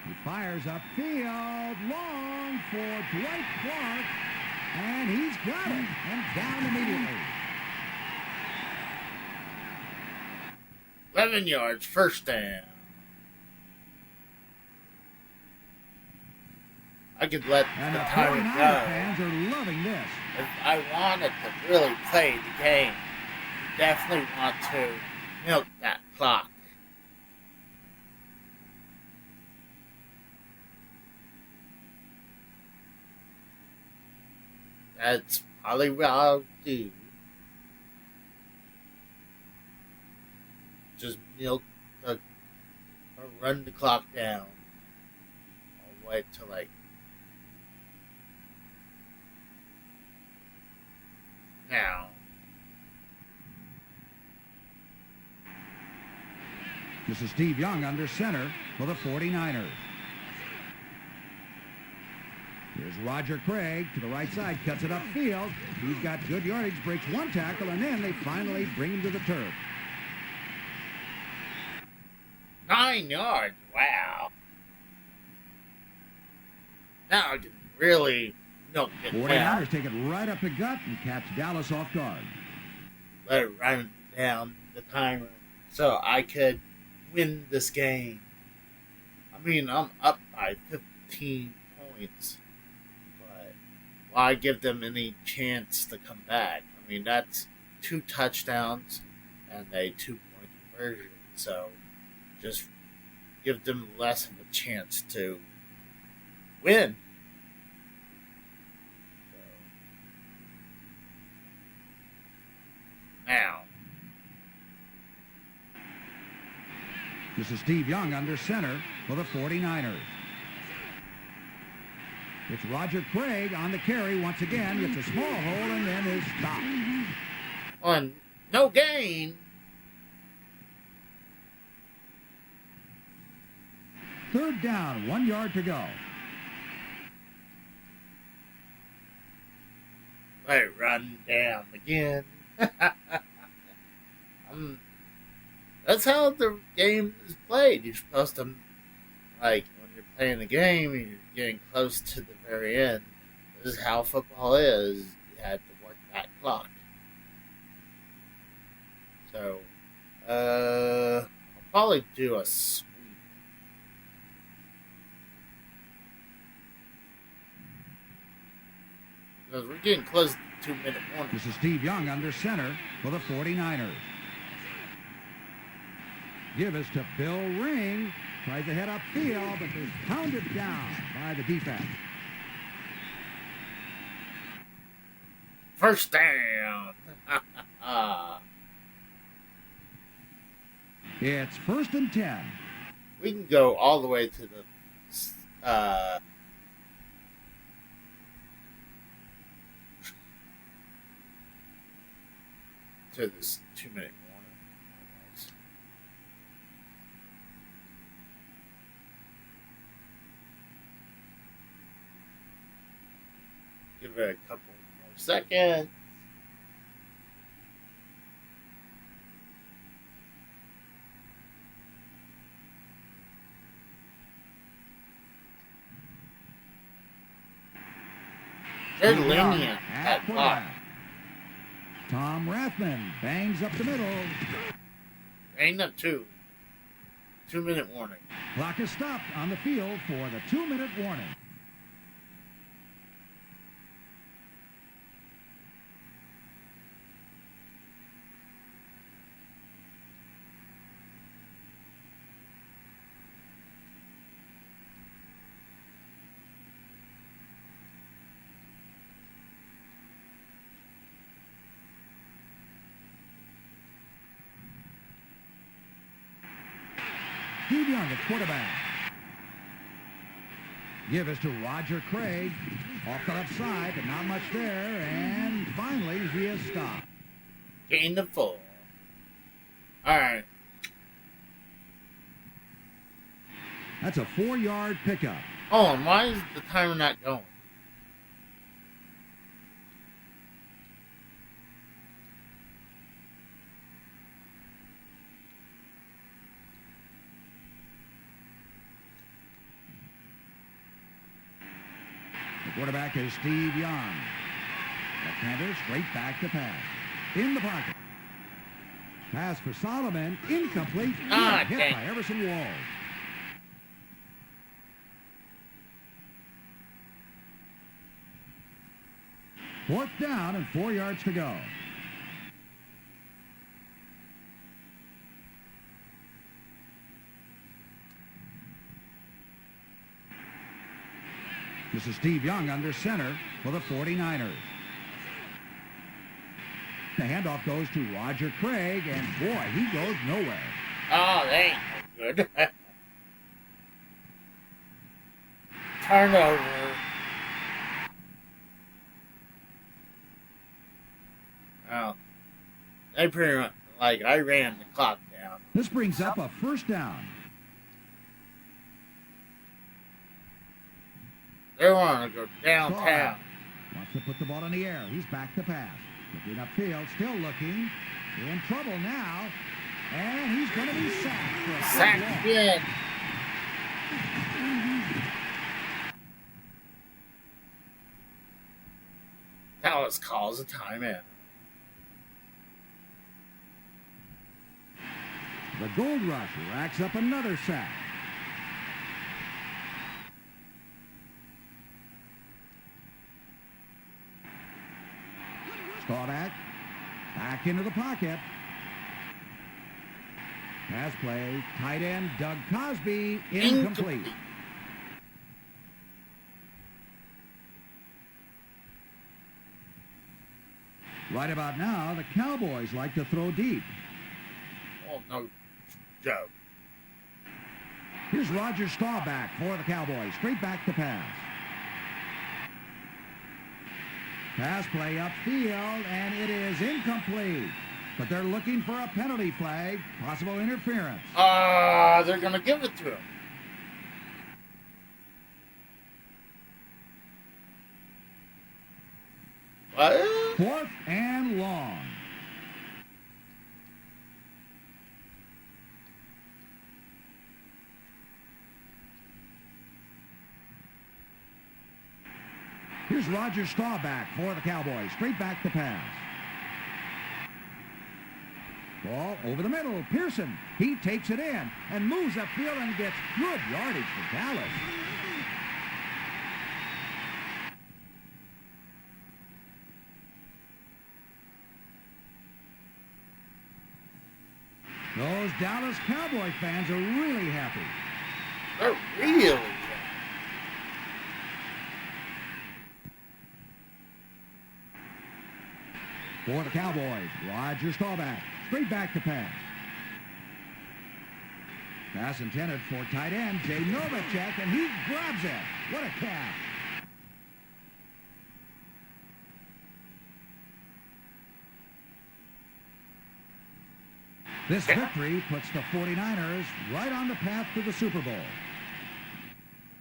He fires upfield, long for Dwight Clark, and he's got it, and down immediately. 11 yards, 1st down. I could let And the the timer 49er go. fans are loving this. If I wanted to really play the game, definitely want to milk that clock. That's probably what I'll do. Just milk the, or run the clock down. I'll wait till like now. This is Steve Young under center for the 49ers. Here's Roger Craig to the right side, cuts it upfield. He's got good yardage, breaks one tackle, and then they finally bring him to the turf. 9 yards, wow. Now I can really milk it 49ers down. take it right up the gut and catch Dallas off guard. Let it run down the timer so I could win this game. I mean, I'm up by 15 points, but why give them any chance to come back? I mean, that's 2 touchdowns and a 2-point conversion, so just give them less of a chance to win. So, now. This is Steve Young under center for the 49ers. It's Roger Craig on the carry once again. Gets a small hole and then is stopped. On no gain. 3rd down, 1 yard to go. Let it run down again. That's how the game is played. You're supposed to, like, when you're playing the game and you're getting close to the very end, this is how football is. You have to work that clock. So, I'll probably do a sweep. Because we're getting close to the 2-minute warning. This is Steve Young under center for the 49ers. Give us to Bill Ring. Tries to head upfield, but is pounded down by the defense. First down. It's 1st and 10. We can go all the way to the this 2-minute warning. Give it a couple more seconds. They're lenient at block. Tom Rathman bangs up the middle. Ain't up 2-minute warning. Clock is stopped on the field for the 2-minute warning. Steve Young at quarterback. Give us to Roger Craig. Off the left side, but not much there. And finally, he is stopped. Gain the 4. All right. That's a 4-yard pickup. Oh, and why is the timer not going? The quarterback is Steve Young. Left-hander straight back to pass. In the pocket. Pass for Solomon. Incomplete. Hit dang. by Everson Walls. Fourth down and 4 yards to go. This is Steve Young under center for the 49ers. The handoff goes to Roger Craig, and boy, he goes nowhere. Oh, that ain't no good. Turnover. Well, they pretty much, I ran the clock down. This brings up a first down. They want to go downtown. Wants to put the ball in the air. He's back to pass. Looking upfield, still looking. In trouble now. And he's going to be sacked. Sacked again. That was calls a timeout. The Gold Rush racks up another sack. Staubach back into the pocket. Pass play, tight end Doug Cosby, incomplete. Right about now, the Cowboys like to throw deep. Oh, no joke. Here's Roger Staubach for the Cowboys, straight back to pass. Pass play upfield, and it is incomplete. But they're looking for a penalty flag, possible interference. They're going to give it to him. What? 4th and long. Here's Roger Staubach for the Cowboys, straight back to pass. Ball over the middle. Pearson, he takes it in and moves upfield and gets good yardage for Dallas. Those Dallas Cowboy fans are really happy. They're really. For the Cowboys, Roger Staubach. Straight back to pass. Pass intended for tight end Jay Novacek, and he grabs it. What a catch. This victory puts the 49ers right on the path to the Super Bowl.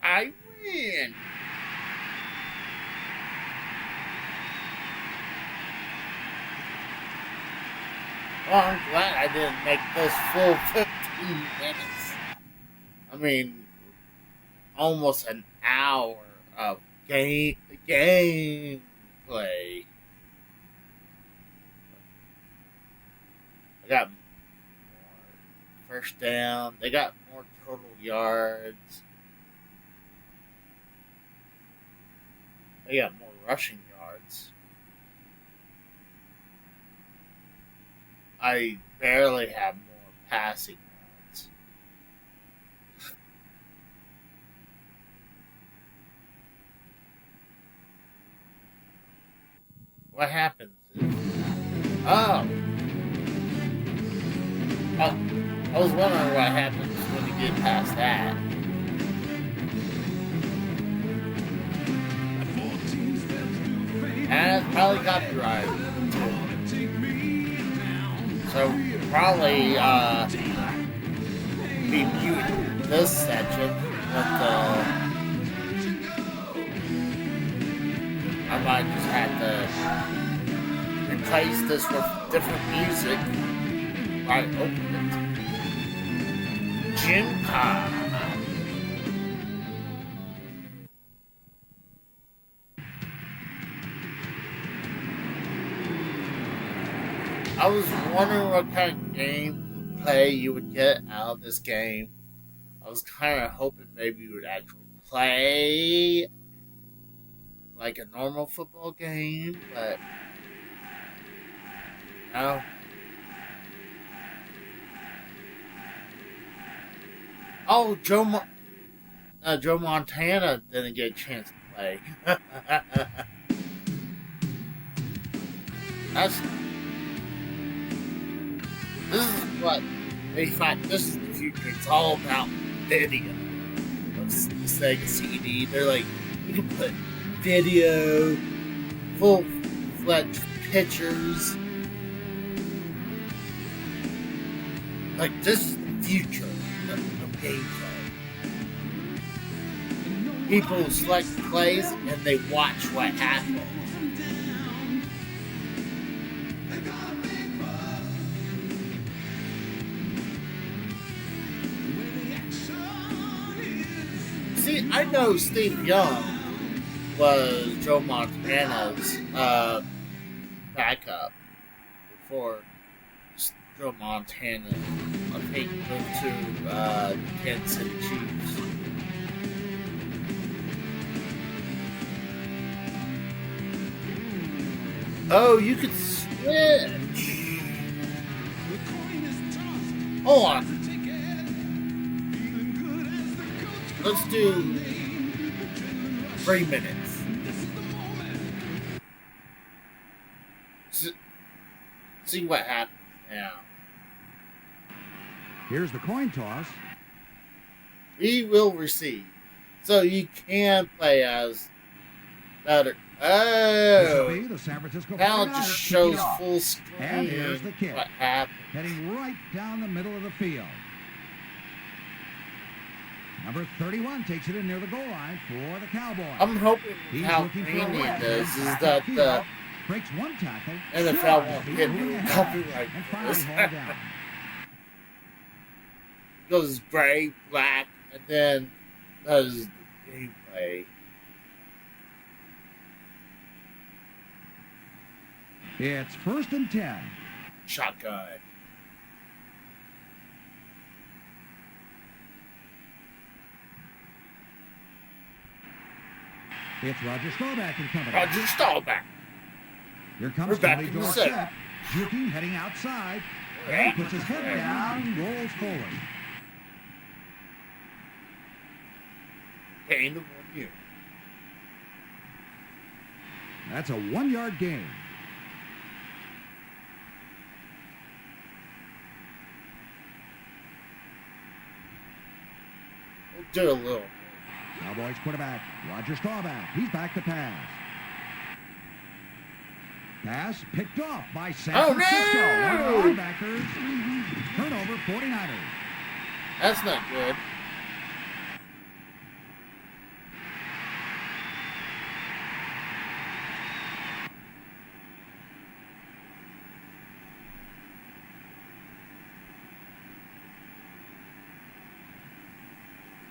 I win. Well, I'm glad I didn't make this full 15 minutes. I mean, almost an hour of gameplay. I got more first down. They got more total yards. They got more rushing yards. I barely have more passing yards. What happens is... Oh! I was wondering what happens when you get past that. And it's probably copyrighted. So probably be muting this section, but I might just have to replace this with different music. I open it. Gym time. I was wondering what kind of gameplay you would get out of this game. I was kind of hoping maybe you would actually play like a normal football game, but no. Oh, Joe Montana didn't get a chance to play. This is what they thought. This is the future. It's all about video. The Sega CD. They're like, you can put video, full-fledged pictures. Like, this is the future of gameplay. People select plays and they watch what happens. See, I know Steve Young was Joe Montana's backup before Joe Montana, I think, moved to the Kansas City Chiefs. Oh, you could switch. Hold on. Let's do 3 minutes. See what happens now. Here's the coin toss. We will receive. So you can play as better. Oh! The San Francisco Now it 49ers just shows kicking off. full screen. And here's the kick. What happens? Heading right down the middle of the field. Number 31 takes it in near the goal line for the Cowboys. I'm hoping He's how looking for a convenient win. this is Back that field. the Breaks one tackle. NFL won't He's get moving ahead copyright and for finally this. hauled down. Goes gray, black, and then does the gameplay. It's 1st and 10. Shotgun. It's Roger Staubach and company. Roger Staubach. Here comes We're back Tony in the Dorsett. set. Juking, heading outside. And puts his head down, rolls forward. Gain of 1 year. That's a 1-yard gain. We'll do a little. Cowboys quarterback, Roger Staubach. He's back to pass. Pass picked off by San Francisco. One of the linebackers. Turnover, 49ers. That's not good.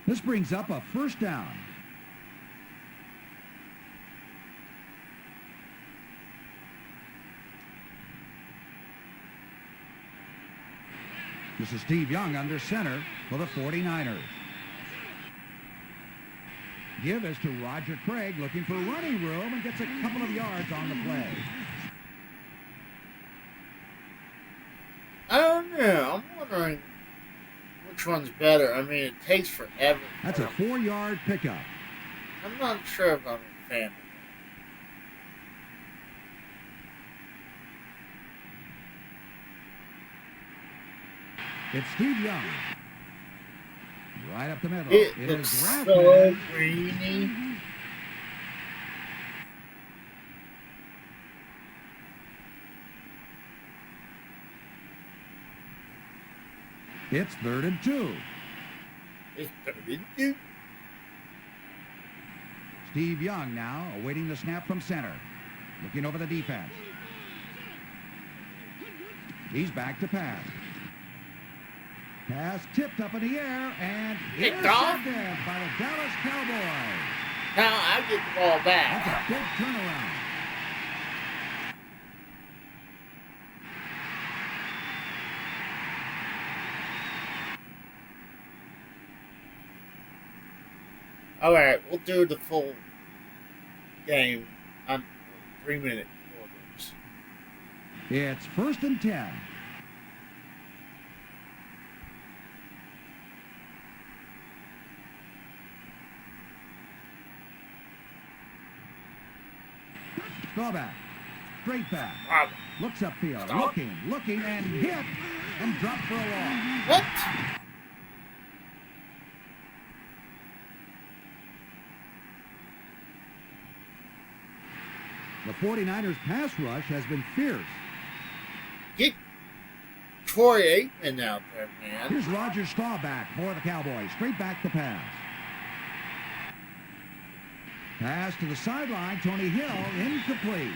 This brings up a first down. This is Steve Young under center for the 49ers. Give is to Roger Craig, looking for running room, and gets a couple of yards on the play. I don't know. I'm wondering which one's better. I mean, it takes forever. That's a 4-yard pickup. I'm not sure if I'm a fan of it. It's Steve Young. Right up the middle. It It looks is so Rathman. greeny. It's 3rd and 2. It's 32. Steve Young now awaiting the snap from center. Looking over the defense. He's back to pass. Pass tipped up in the air and Picked off? intercepted by the Dallas Cowboys. Now I get the ball That's back. a big turnaround. All right, we'll do the full game on 3-minute quarters. It's 1st and 10. Staubach. Straight back. Wow. Looks upfield. Stop. Looking, and hit. And dropped for a loss. What? The 49ers pass rush has been fierce. Get Troy Aikman out there, man. Here's Roger Staubach for the Cowboys. Straight back to pass. Pass to the sideline. Tony Hill, incomplete.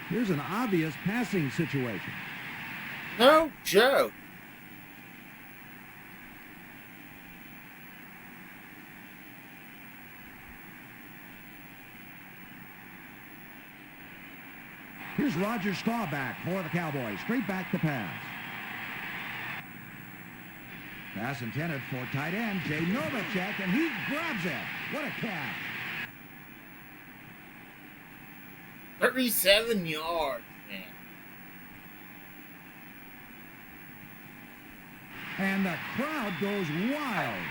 Here's an obvious passing situation. No joke. Here's Roger Staubach for the Cowboys. Straight back to pass. Pass intended for tight end Jay Novacek, and he grabs it. What a catch. 37 yards, man. And the crowd goes wild.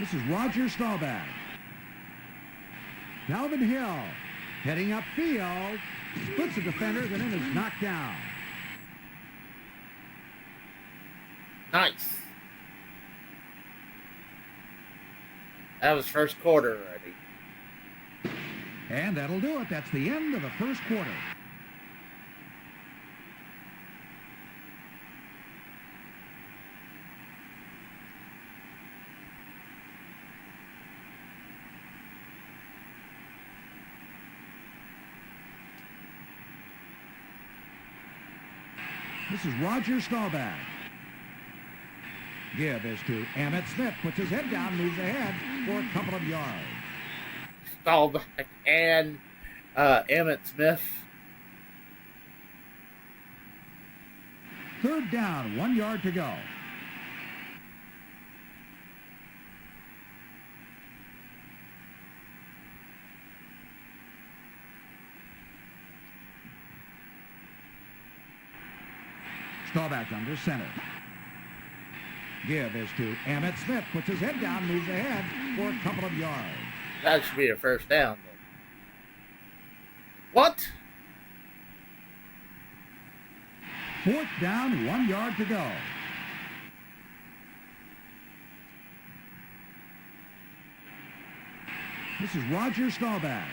This is Roger Staubach. Calvin Hill heading upfield. Splits the defender, and then is knocked down. Nice. That was first quarter already. And that'll do it. That's the end of the first quarter. This is Roger Staubach. Give is to Emmett Smith. Puts his head down, moves ahead for a couple of yards. Staubach and Emmett Smith. 3rd down, 1 yard to go. Staubach under center. Give is to Emmett Smith. Puts his head down, moves ahead for a couple of yards. That should be a first down. What? 4th down, 1 yard to go. This is Roger Staubach.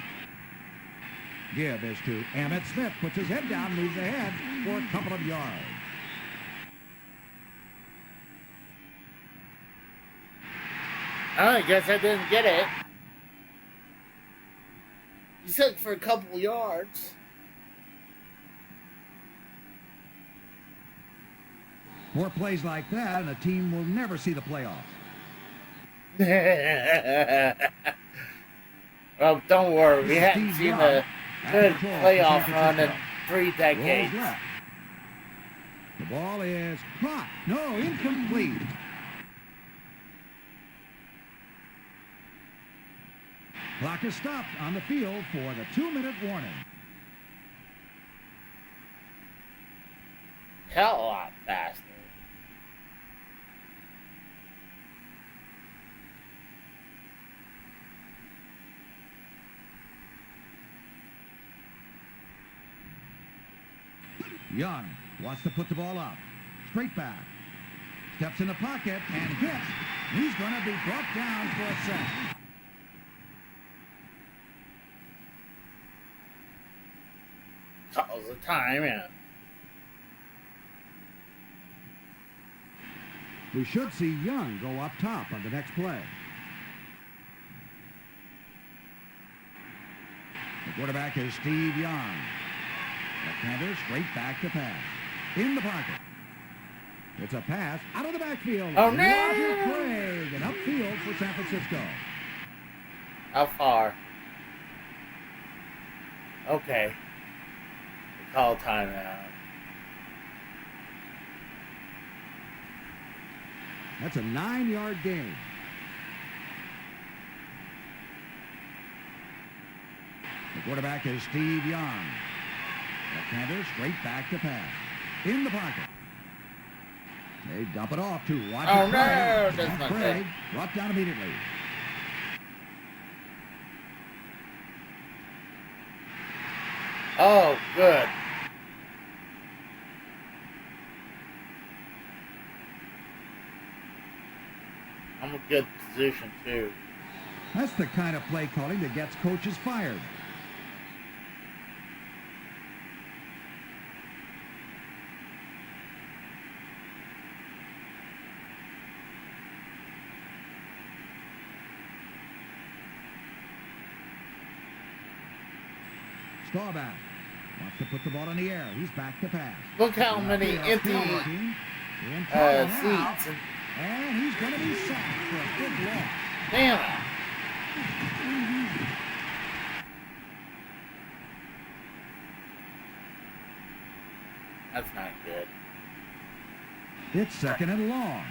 Give is to Emmett Smith. Puts his head down, moves ahead for a couple of yards. I guess I didn't get it. You said for a couple yards. More plays like that, and a team will never see the playoffs. Well, don't worry. We This is haven't Steve seen Young a at good control for playoff San run in Francisco. 3 Rolls decades. left. The ball is caught. No, incomplete. Clock is stopped on the field for the 2-minute warning. Hell of a lot faster. Young wants to put the ball up. Straight back. Steps in the pocket and hits. He's going to be brought down for a sack. Calls the time, yeah. We should see Young go up top on the next play. The quarterback is Steve Young. Left-hander straight back to pass. In the pocket. It's a pass out of the backfield. Oh, no! Roger Craig and upfield for San Francisco. How far? Okay. We call timeout. That's a 9-yard gain. The quarterback is Steve Young. Left-hander straight back to pass. In the pocket. They dump it off to Roger Oh, no! Craig. That's And not Craig good. brought down immediately. Oh, good. I'm a good position, too. That's the kind of play calling that gets coaches fired. Staubach wants to put the ball in the air. He's back to pass. Look how many empty seats. And he's going to be sacked for a big loss. Damn it. That's not good. It's 2nd and long.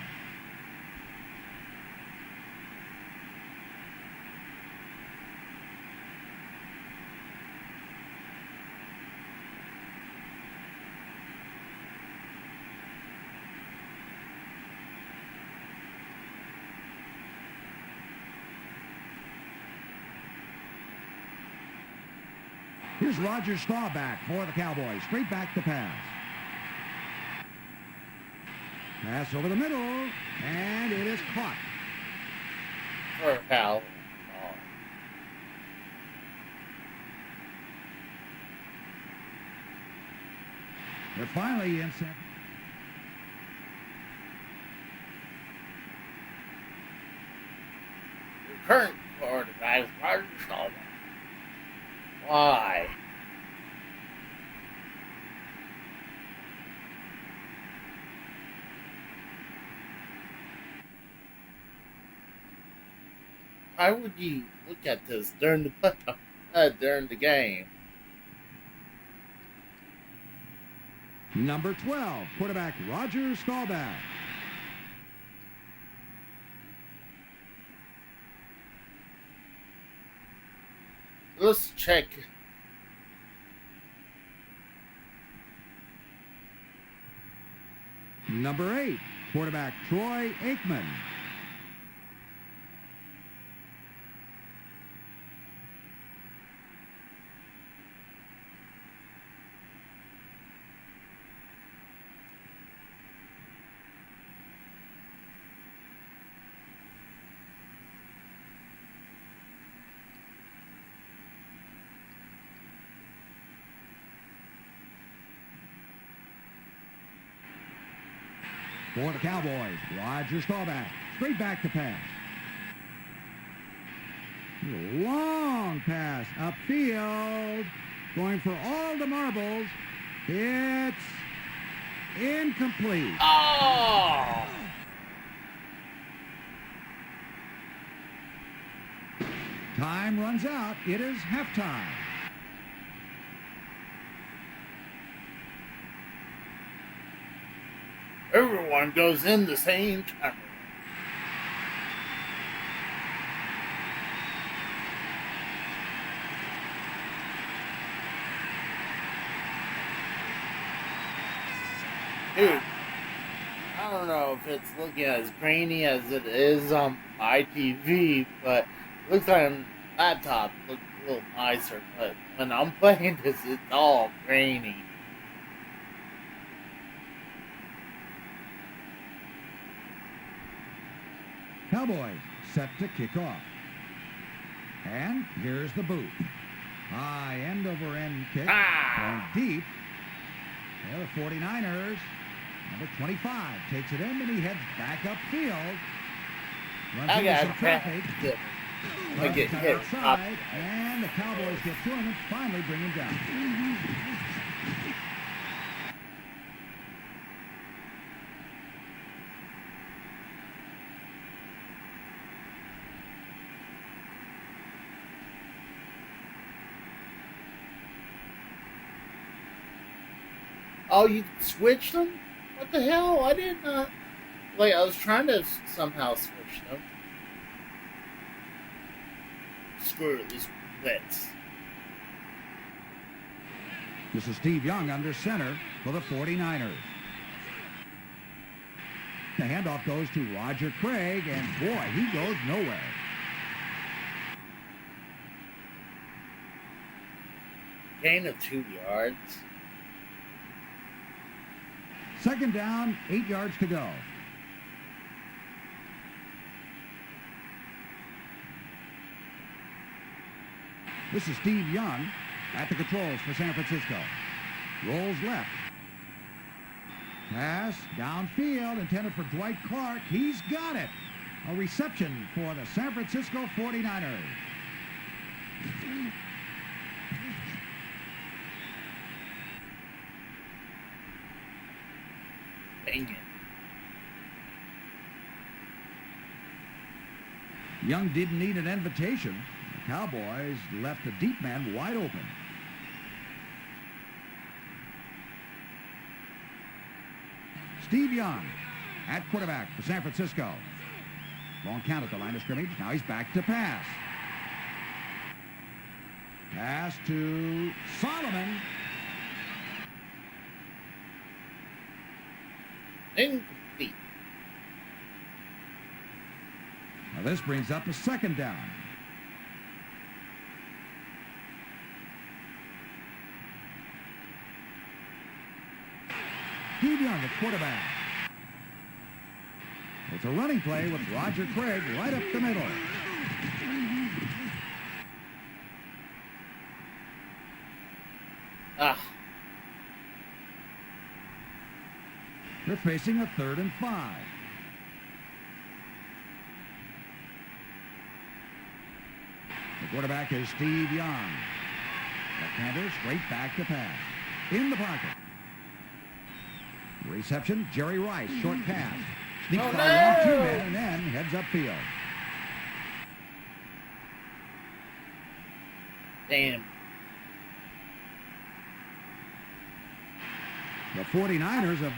Here's Roger Staubach for the Cowboys. Straight back to pass. Pass over the middle, and it is caught. For a foul. Oh. They're finally in San. The current quarterback is Roger Staubach. Why? Why would you look at this during the game? Number 12, quarterback Roger Staubach. Let's check. Number 8, quarterback Troy Aikman. For the Cowboys, Roger Staubach, straight back to pass. Long pass upfield, going for all the marbles. It's incomplete. Oh! Time runs out. It is halftime. Everyone goes in the same time. Dude, I don't know if it's looking as grainy as it is on my TV, but it looks like on laptop looks a little nicer. But when I'm playing this, it's all grainy. Cowboys set to kick off. And here's the boot. High end-over-end kick. Going deep. Yeah, the 49ers. Number 25 takes it in, and he heads back upfield. Runs I into got some traffic. I get hit outside, and the Cowboys get to him and finally bring him down. Oh, you switched them? What the hell? I didn't like, I was trying to somehow switch them. Screw it, this blitz. This is Steve Young under center for the 49ers. The handoff goes to Roger Craig, and boy, he goes nowhere. Gain of 2 yards. Second down, 8 yards to go. This is Steve Young at the controls for San Francisco. Rolls left. Pass downfield, intended for Dwight Clark. He's got it. A reception for the San Francisco 49ers. Dang it. Young didn't need an invitation. The Cowboys left the deep man wide open. Steve Young at quarterback for San Francisco. Long count at the line of scrimmage. Now he's back to pass. Pass to Solomon. Incomplete. Now this brings up a second down. Steve Young at quarterback. It's a running play with Roger Craig right up the middle. They're facing a 3rd and 5. The quarterback is Steve Young. Left-hander straight back to pass. In the pocket. Reception, Jerry Rice, short pass. Sneaks by one, 2 men, and then heads upfield. Damn. The 49ers have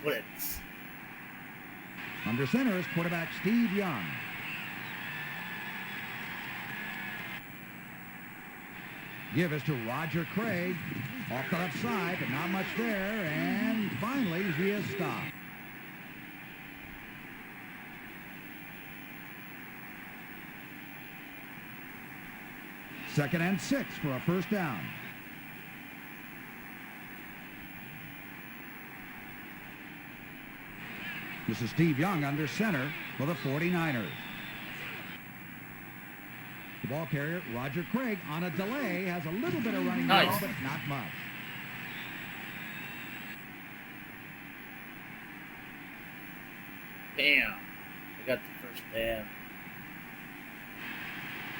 Blitz. under center is quarterback Steve Young. Give is to Roger Craig. Off the left side, but not much there. And finally, he is stopped. Second and 6 for a first down. This is Steve Young under center for the 49ers. The ball carrier, Roger Craig, on a delay, has a little bit of running room, but not much. Damn. I got the first down.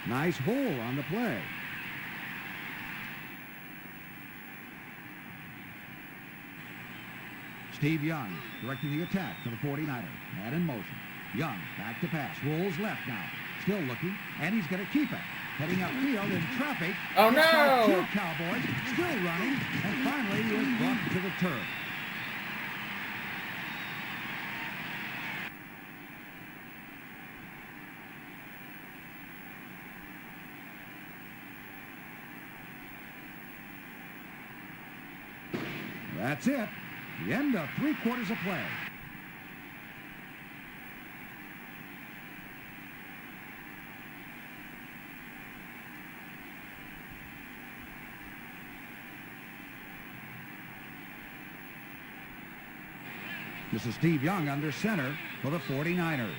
Nice hole on the play. Steve Young directing the attack for the 49ers. Man in motion. Young back to pass. Rolls left now. Still looking, and he's going to keep it. Heading upfield in traffic. Oh, no! Two Cowboys still running, and finally he is brought to the turf. That's it. The end of 3 quarters of play. This is Steve Young under center for the 49ers.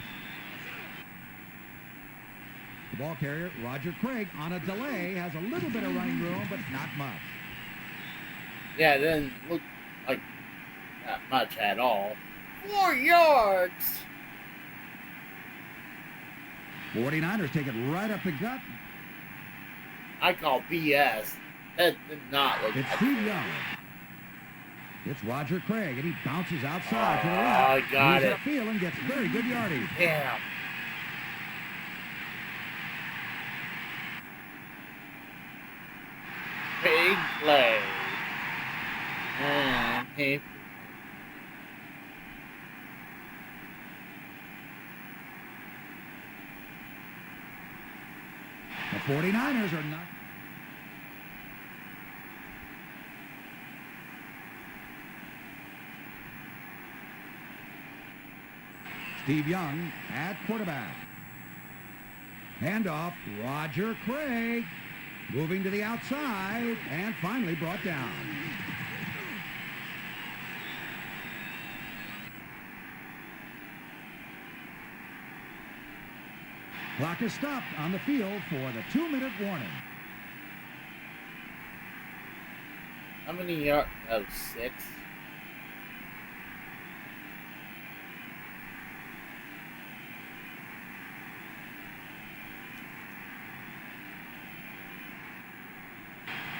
The ball carrier, Roger Craig, on a delay, has a little bit of running room, but not much. Yeah, it didn't look like that much at all. 4 yards! 49ers take it right up the gut. I call BS. That did not look It's like Steve Young. It's Roger Craig, and he bounces outside to the left. I got Moves it. upfield and gets very good yardage. Damn. Big play. And he... The 49ers are not... Steve Young at quarterback. Handoff, Roger Craig. Moving to the outside and finally brought down. Clock is stopped on the field for the 2-minute warning. How many yards? Oh, 6.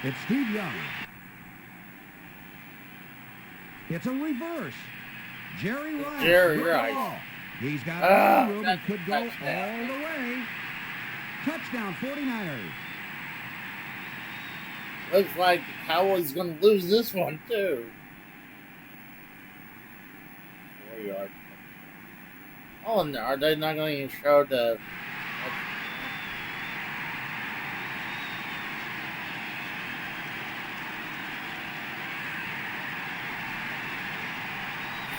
It's Steve Young. It's a reverse. Jerry Rice. Jerry with the Rice. ball. He's got running room and that's could go touchdown. all the way. Touchdown 49ers. Looks like the Cowboys going to lose this one, too. 4 yards. Oh, and are they not going to show the...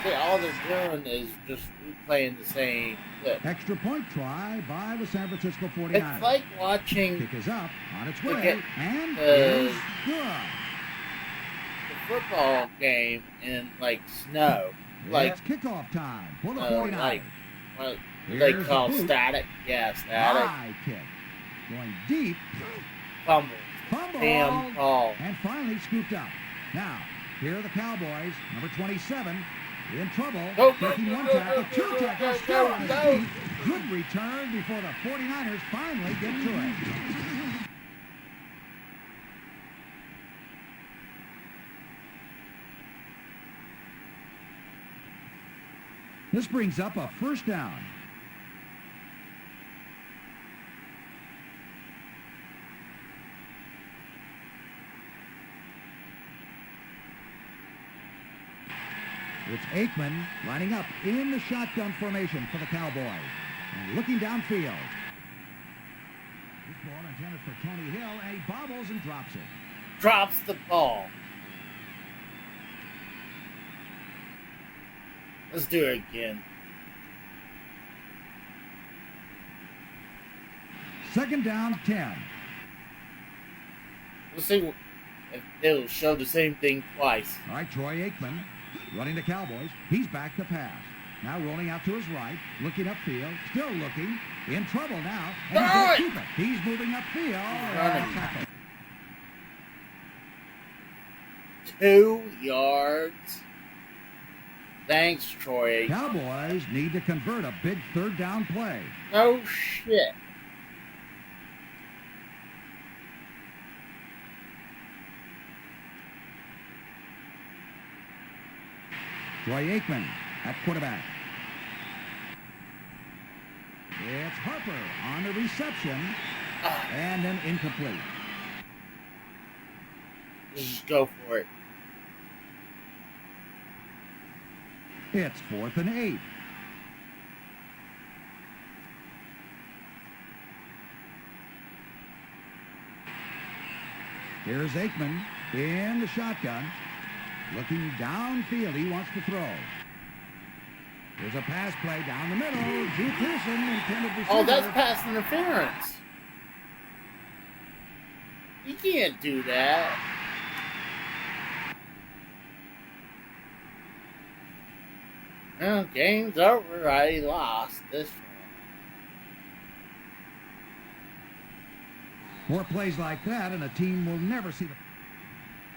See, all they're doing is just replaying the same clip. Extra point try by the San Francisco 49ers. It's like watching Kick is up on its Look way at, and uh, is good. the football game in, like, snow. Like, It's kickoff time for the uh, 49ers. like what they Here's call the boot. static. Yeah, static. High kick. Going deep. Fumble. Fumble. Damn call. And finally scooped up. Now, here are the Cowboys. Number 27 in trouble. Go, Taking go, one go, tackle, go, two go, tackles, go, still go, on his go. feet. Good return before the 49ers finally get to it. This brings up a first down. It's Aikman lining up in the shotgun formation for the Cowboys and looking downfield. This ball intended for Tony Hill, and he bobbles and drops it. Drops the ball. Let's do it again. Second down, 10. We'll see if it'll show the same thing twice. All right, Troy Aikman running the Cowboys. He's back to pass. Now rolling out to his right, looking upfield, still looking, in trouble now, and he's going to keep it. He's moving upfield. Running. Tackle. 2 yards. Thanks, Troy. Cowboys need to convert a big third down play. No shit. Troy Aikman at quarterback. It's Harper on the reception, and then incomplete. Just go for it. It's 4th and 8. Here's Aikman in the shotgun. Looking downfield, he wants to throw. There's a pass play down the middle. Drew Pearson intended receiver. Oh, that's pass interference. You can't do that. Well, game's over. I lost this one. More plays like that, and a team will never see the...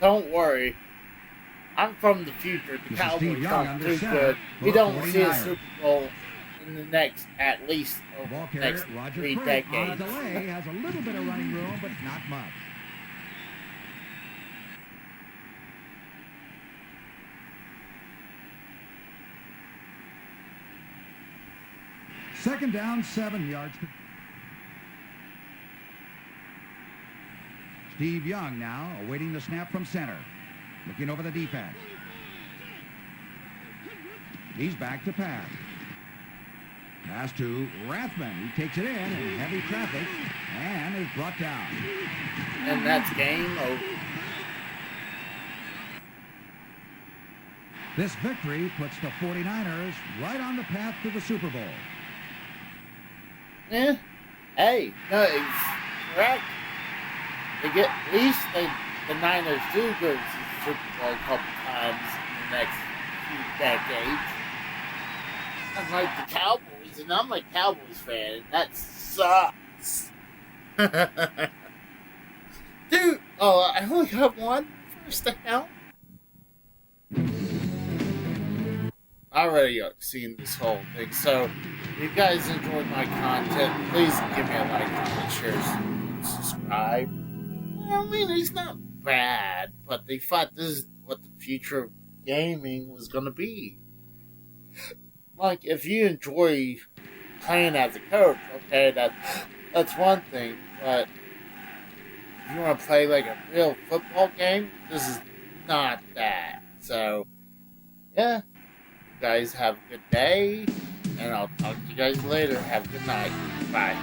Don't worry. I'm from the future. The This is Steve Cowboys Young aren't under too center good. for We the don't see a 49ers. Super Bowl in the next, at least, Ball next carrier, Roger 3 Craig on a decades. delay, has a little bit of running room, but not much. Second down, 7 yards. Steve Young now awaiting the snap from center. Looking over the defense. He's back to pass. Pass to Rathman. He takes it in heavy traffic and is brought down. And that's game over. This victory puts the 49ers right on the path to the Super Bowl. Yeah. Hey, no, it's correct. They get, at least the Niners do go to the Super Bowl a couple times in the next few decades. Unlike the Cowboys, and I'm a Cowboys fan, and that sucks. Dude, oh, I only got one first down. I already seen this whole thing, so if you guys enjoyed my content, please give me a like, comment, share, and subscribe. I mean, it's not bad, but they thought this is what the future of gaming was going to be. Like, if you enjoy playing as a coach, okay, that's one thing, but if you want to play like a real football game, this is not that. So, yeah, you guys have a good day, and I'll talk to you guys later. Have a good night. Bye.